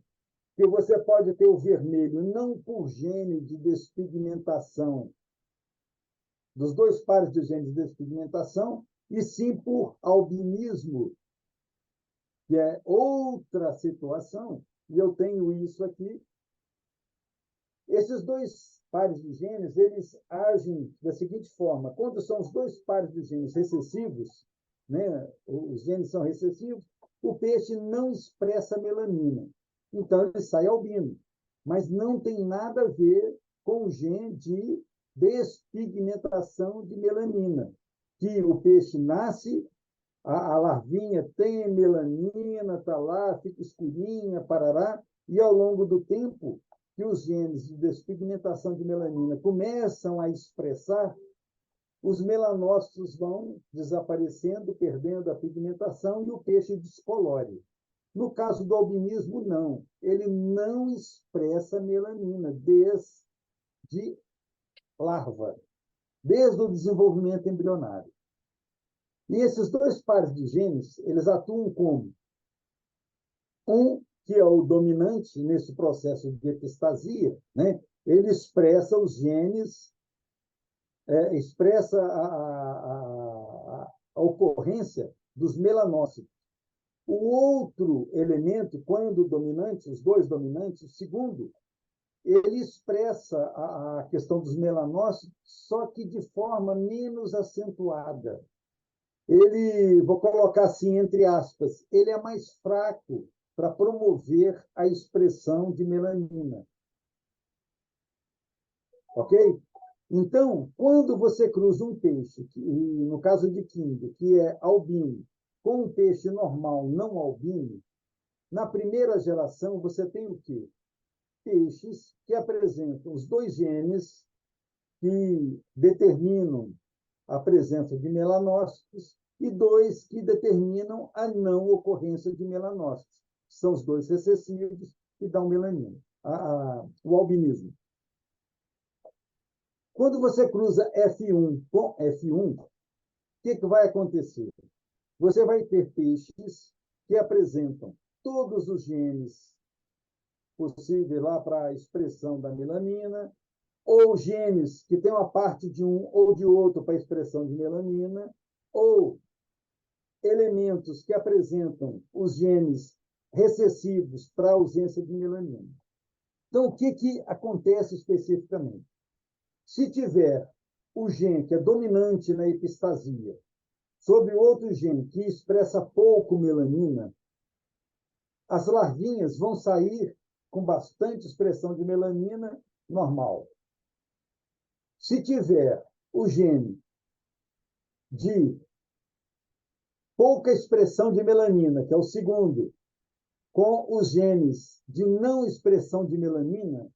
Que você pode ter o vermelho não por gene de despigmentação, dos 2 pares de genes de despigmentação, e sim por albinismo, que é outra situação, e eu tenho isso aqui. Esses 2 pares de genes, eles agem da seguinte forma: quando são os 2 pares de genes recessivos, né, os genes são recessivos, o peixe não expressa melanina. Então, ele sai albino. Mas não tem nada a ver com o gene de despigmentação de melanina, que o peixe nasce, a larvinha tem melanina, está lá, fica escurinha, parará, e ao longo do tempo que os genes de despigmentação de melanina começam a expressar, os melanócitos vão desaparecendo, perdendo a pigmentação e o peixe descolore. No caso do albinismo, não. Ele não expressa melanina desde larva, desde o desenvolvimento embrionário. E esses 2 pares de genes, eles atuam como um, que é o dominante nesse processo de epistasia, né? Ele expressa os genes, expressa a ocorrência dos melanócitos. O outro elemento, quando dominante, os 2 dominantes, o segundo, ele expressa a questão dos melanócitos, só que de forma menos acentuada. Ele, vou colocar assim, entre aspas, ele é mais fraco para promover a expressão de melanina. Ok? Então, quando você cruza um peixe, no caso de King, que é albino, com um peixe normal não albino, na primeira geração você tem o quê? Peixes que apresentam os 2 genes que determinam a presença de melanócitos e 2 que determinam a não ocorrência de melanócitos. São os 2 recessivos que dão melanina, o albinismo. Quando você cruza F1 com F1, o que vai acontecer? você vai ter peixes que apresentam todos os genes possíveis lá para a expressão da melanina, ou genes que têm uma parte de um ou de outro para a expressão de melanina, ou elementos que apresentam os genes recessivos para a ausência de melanina. Então, o que acontece especificamente? Se tiver o gene que é dominante na epistasia sobre outro gene que expressa pouco melanina, as larvinhas vão sair com bastante expressão de melanina normal. Se tiver o gene de pouca expressão de melanina, que é o segundo, com os genes de não expressão de melanina,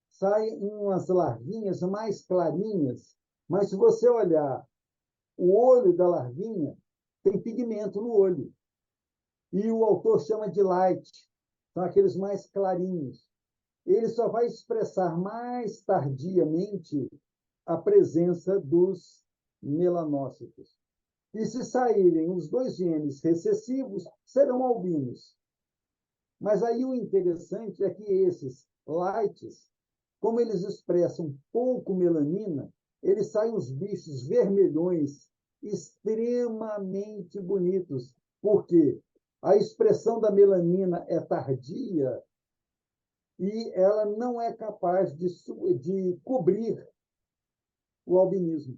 saem umas larvinhas mais clarinhas, mas se você olhar o olho da larvinha, tem pigmento no olho. E o autor chama de light, são aqueles mais clarinhos. Ele só vai expressar mais tardiamente a presença dos melanócitos. E se saírem os dois genes recessivos, serão albinos. Mas aí o interessante é que esses lights, como eles expressam pouco melanina, eles saem os bichos vermelhões extremamente bonitos, porque a expressão da melanina é tardia e ela não é capaz de cobrir o albinismo.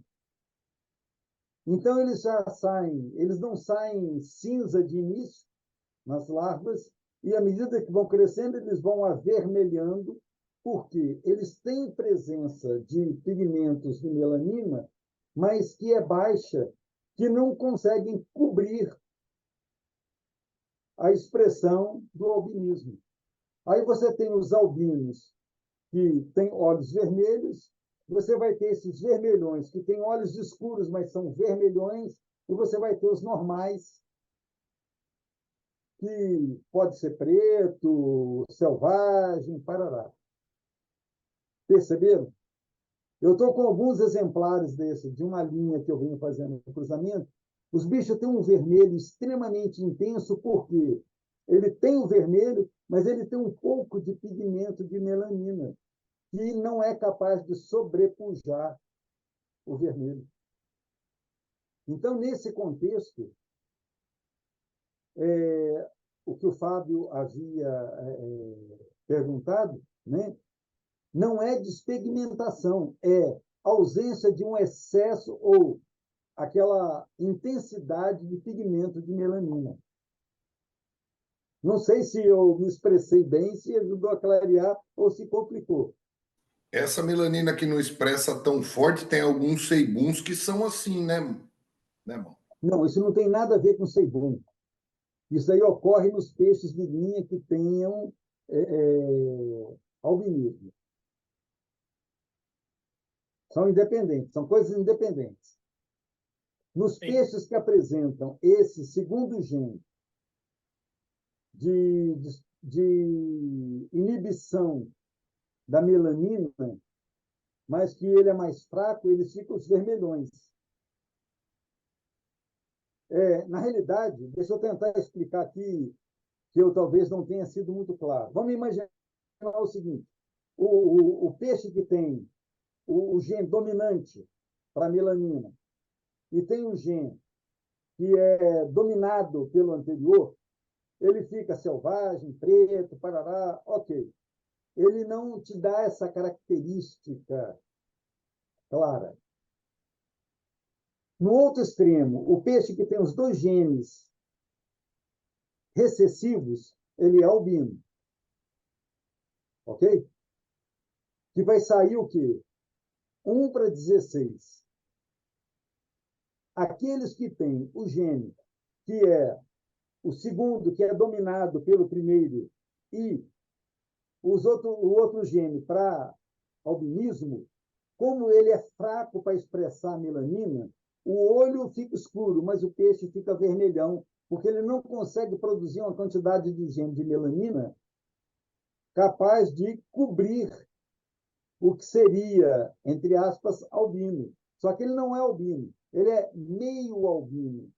Então, eles já saem, eles não saem cinza de início nas larvas, e à medida que vão crescendo, eles vão avermelhando, porque eles têm presença de pigmentos de melanina, mas que é baixa, que não conseguem cobrir a expressão do albinismo. Aí você tem os albinos, que têm olhos vermelhos, você vai ter esses vermelhões, que têm olhos escuros, mas são vermelhões, e você vai ter os normais, que pode ser preto, selvagem, parará. Perceberam? Eu estou com alguns exemplares desse, de uma linha que eu venho fazendo no cruzamento. Os bichos têm um vermelho extremamente intenso, porque ele tem o vermelho, mas ele tem um pouco de pigmento de melanina, que não é capaz de sobrepujar o vermelho. Então, nesse contexto, o que o Fábio havia perguntado, né? Não é despigmentação, é ausência de um excesso ou aquela intensidade de pigmento de melanina. Não sei se eu me expressei bem, se ajudou a clarear ou se complicou. Essa melanina que não expressa tão forte, tem alguns seibuns que são assim, né, irmão? Não, isso não tem nada a ver com seibum. Isso aí ocorre nos peixes de linha que tenham albinismo. São independentes, são coisas independentes. Nos peixes que apresentam esse segundo gene de inibição da melanina, mas que ele é mais fraco, eles ficam os vermelhões. Na realidade, deixa eu tentar explicar aqui, que eu talvez não tenha sido muito claro. Vamos imaginar o seguinte: o peixe que tem o gene dominante para a melanina e tem um gene que é dominado pelo anterior, ele fica selvagem, preto, parará, ok. Ele não te dá essa característica clara. No outro extremo, o peixe que tem os dois genes recessivos, ele é albino. Ok? Que vai sair o quê? 1 para 16. Aqueles que têm o gene, que é o segundo, que é dominado pelo primeiro, e o outro gene para albinismo, como ele é fraco para expressar a melanina, o olho fica escuro, mas o peixe fica vermelhão, porque ele não consegue produzir uma quantidade de gene de melanina capaz de cobrir o que seria, entre aspas, albino. Só que ele não é albino, ele é meio albino.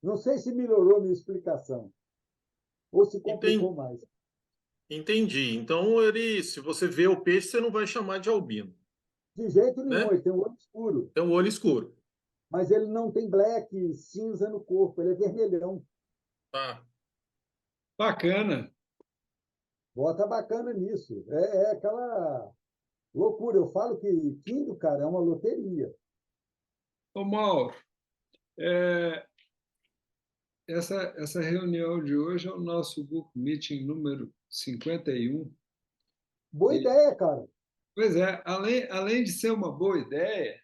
Não sei se melhorou a minha explicação ou se complicou mais. Entendi. Então, se você vê o peixe, você não vai chamar de albino. De jeito nenhum, né? ele tem um olho escuro. Tem um olho escuro. Mas ele não tem black, cinza no corpo, ele é vermelhão. Tá. Bacana. Bota bacana nisso. É aquela loucura. Eu falo que King, cara, é uma loteria. Ô, Mauro, essa reunião de hoje é o nosso Book Meeting número 51. Boa ideia, cara. Pois é, além de ser uma boa ideia,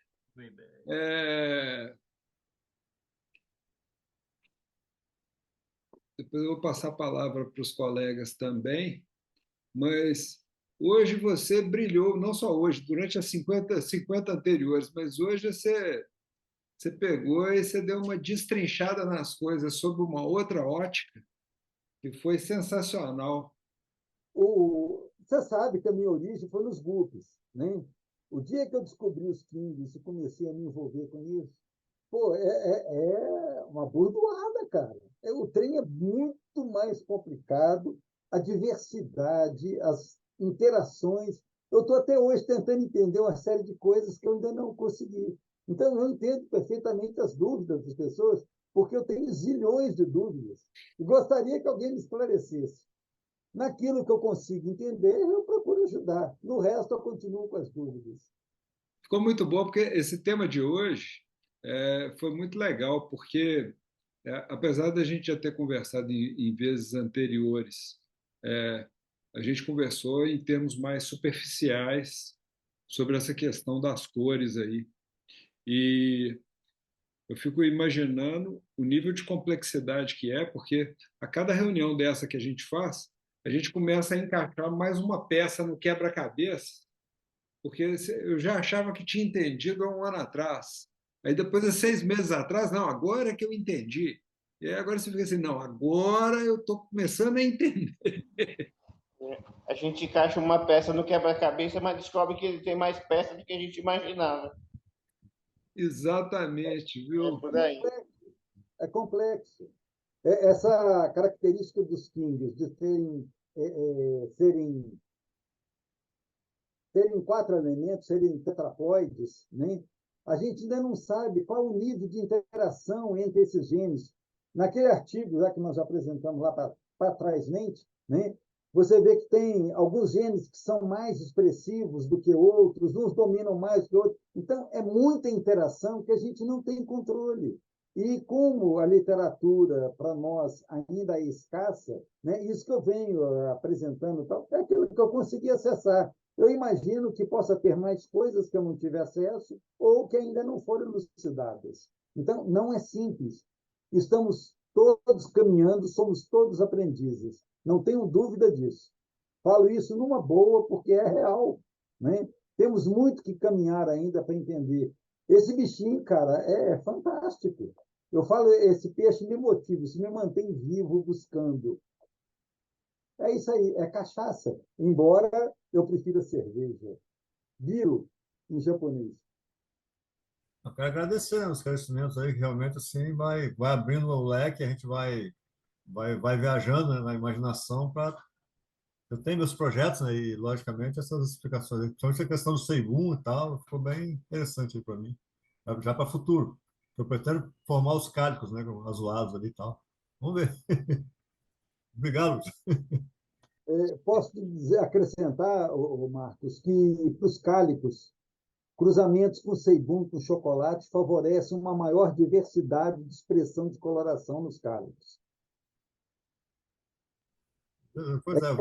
depois eu vou passar a palavra para os colegas também, mas hoje você brilhou, não só hoje, durante as 50 anteriores, mas hoje você pegou e você deu uma destrinchada nas coisas sob uma outra ótica, que foi sensacional. Você sabe que a minha origem foi nos grupos, né? O dia que eu descobri os Kings e comecei a me envolver com isso, pô, é uma burdoada, cara. O trem é muito mais complicado, a diversidade, as interações. Eu estou até hoje tentando entender uma série de coisas que eu ainda não consegui. Então, eu entendo perfeitamente as dúvidas das pessoas, porque eu tenho zilhões de dúvidas. E gostaria que alguém me esclarecesse. Naquilo que eu consigo entender, eu procuro ajudar. No resto, eu continuo com as dúvidas. Ficou muito bom, porque esse tema de hoje foi muito legal, porque, apesar da gente já ter conversado em vezes anteriores, a gente conversou em termos mais superficiais sobre essa questão das cores aí. E eu fico imaginando o nível de complexidade que é, porque a cada reunião dessa que a gente faz, a gente começa a encaixar mais uma peça no quebra-cabeça, porque eu já achava que tinha entendido há um ano atrás. Aí depois de 6 meses atrás, não, agora é que eu entendi. E aí agora você fica assim, não, agora eu estou começando a entender. A gente encaixa uma peça no quebra-cabeça, mas descobre que ele tem mais peças do que a gente imaginava. Exatamente, viu? É por aí. É complexo. Essa característica dos Kings de serem 4 elementos, serem tetraploides, né? A gente ainda não sabe qual o nível de interação entre esses genes. Naquele artigo lá que nós apresentamos lá para trás, né? Você vê que tem alguns genes que são mais expressivos do que outros, uns dominam mais que outros. Então, é muita interação que a gente não tem controle. E como a literatura, para nós, ainda é escassa, né? Isso que eu venho apresentando, é aquilo que eu consegui acessar. Eu imagino que possa ter mais coisas que eu não tive acesso ou que ainda não foram elucidadas. Então, não é simples. Estamos todos caminhando, somos todos aprendizes. Não tenho dúvida disso. Falo isso numa boa, porque é real, né? Temos muito que caminhar ainda para entender. Esse bichinho, cara, é fantástico. Eu falo, esse peixe me motiva, isso me mantém vivo buscando. É isso aí, é cachaça, embora eu prefira cerveja. Giro, em japonês. Eu quero agradecer, né, os esclarecimentos aí, que realmente assim vai abrindo o leque, a gente vai viajando, né, na imaginação para. Eu tenho meus projetos, né, e logicamente essas explicações, principalmente a questão do Seibum e tal, ficou bem interessante para mim, já para futuro. Eu pretendo formar os cálicos, né, azulados ali e tal. Vamos ver. Obrigado. Posso dizer, acrescentar, Marcos, que para os cálicos, cruzamentos com seibum, com chocolate, favorecem uma maior diversidade de expressão de coloração nos cálicos. Pois é,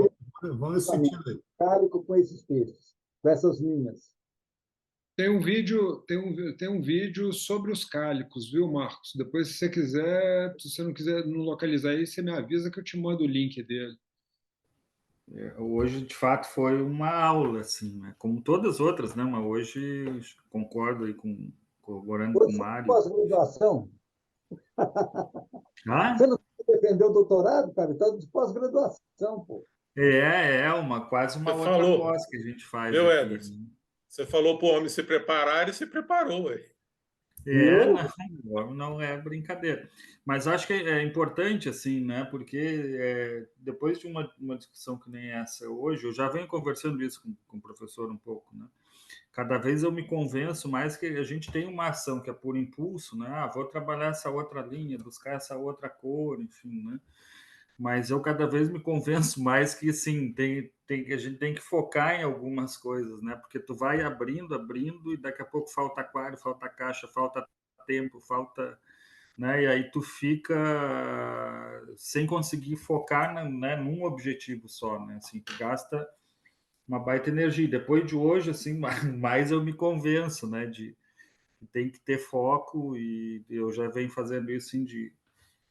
vamos nesse sentido aí. Cálico com esses peixes, com essas linhas. Tem um vídeo sobre os cálicos, viu, Marcos? Depois, se você quiser, se você não quiser não localizar aí, você me avisa que eu te mando o link dele. Hoje, de fato, foi uma aula, assim, né? Como todas as outras, né? Mas hoje concordo aí corroborando com o Mário. Pós-graduação? Você não defendeu o doutorado, cara? Então, de pós-graduação, pô. Quase uma outra pós que a gente faz. Meu Ederson, você falou para o homem se preparar, ele se preparou, ué. Não é brincadeira. Mas acho que é importante, assim, né? Porque depois de uma discussão que nem essa hoje, eu já venho conversando isso com o professor um pouco, né? Cada vez eu me convenço mais que a gente tem uma ação que é por impulso, né? Vou trabalhar essa outra linha, buscar essa outra cor, enfim, né? Mas eu cada vez me convenço mais que, sim, a gente tem que focar em algumas coisas, né? Porque tu vai abrindo, e daqui a pouco falta aquário, falta caixa, falta tempo, falta, né? E aí tu fica sem conseguir focar, né, num objetivo só, né? Assim, tu gasta uma baita energia. Depois de hoje, assim, mais eu me convenço, né? De que tem que ter foco, e eu já venho fazendo isso, assim, de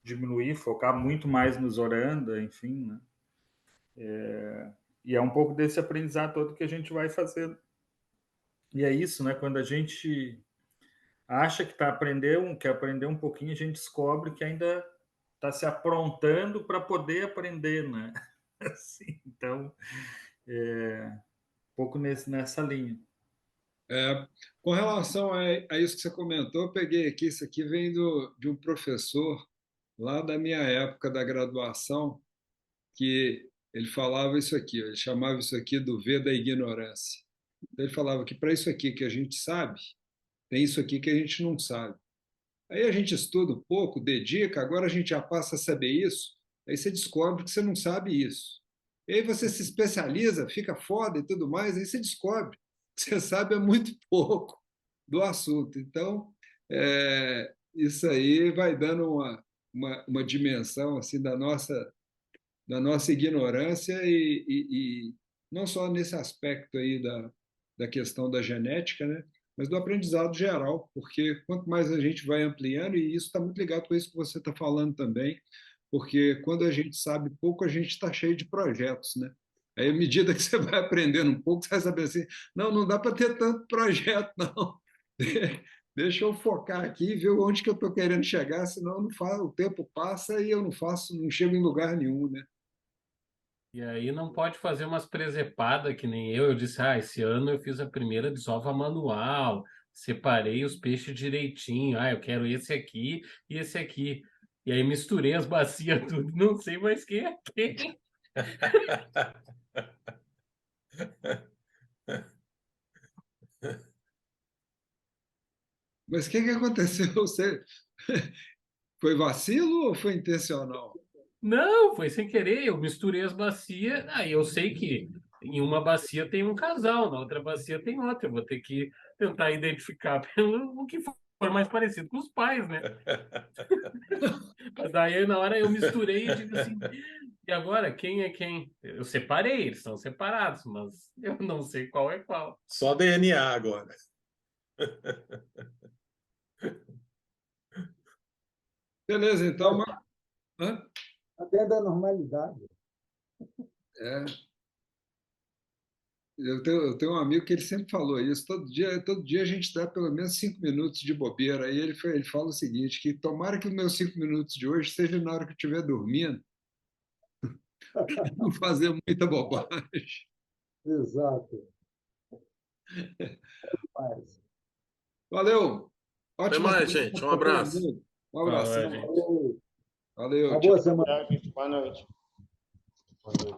diminuir, focar muito mais nos oranda, enfim, né? E é um pouco desse aprendizado todo que a gente vai fazendo. E é isso, né? Quando a gente acha que quer aprender um pouquinho, a gente descobre que ainda está se aprontando para poder aprender, né? Assim, então, um pouco nessa linha. Com relação a isso que você comentou, eu peguei aqui, isso aqui vem de um professor lá da minha época da graduação, que ele falava isso aqui, ele chamava isso aqui do V da ignorância. Ele falava que para isso aqui que a gente sabe, tem isso aqui que a gente não sabe. Aí a gente estuda um pouco, dedica, agora a gente já passa a saber isso, aí você descobre que você não sabe isso. E aí você se especializa, fica foda e tudo mais, aí você descobre que você sabe é muito pouco do assunto. Então, isso aí vai dando uma dimensão assim da nossa ignorância e não só nesse aspecto aí da questão da genética, né? Mas do aprendizado geral, porque quanto mais a gente vai ampliando, e isso está muito ligado com isso que você está falando também, porque quando a gente sabe pouco, a gente está cheio de projetos, né? Aí, à medida que você vai aprendendo um pouco, você vai saber assim, não dá para ter tanto projeto, não. Deixa eu focar aqui e ver onde que eu estou querendo chegar, senão eu não faço, o tempo passa e eu não chego em lugar nenhum, né? E aí não pode fazer umas presepadas que nem eu. Eu disse, esse ano eu fiz a primeira desova manual, separei os peixes direitinho. Eu quero esse aqui e esse aqui. E aí misturei as bacias tudo, não sei mais quem é quem. Mas o que aconteceu? Você foi vacilo ou foi intencional? Não, foi sem querer. Eu misturei as bacias. Aí eu sei que em uma bacia tem um casal, na outra bacia tem outra. Eu vou ter que tentar identificar pelo o que for mais parecido com os pais, né? Mas daí na hora eu misturei e digo assim, e agora quem é quem? Eu separei, eles são separados, mas eu não sei qual é qual. Só DNA agora. Beleza, então. Hã? Até da normalidade. Eu tenho um amigo que ele sempre falou isso. Todo dia a gente dá pelo menos 5 minutos de bobeira. Aí ele fala o seguinte, que tomara que os meus 5 minutos de hoje seja na hora que eu estiver dormindo, não fazer muita bobagem. Exato. Mas, Valeu! Até Ótima mais, semana gente. Um pra todo abraço. mundo. Um Falou, abração. gente. valeu. Valeu, Uma tchau. boa semana. Tchau, gente. Boa noite. Quando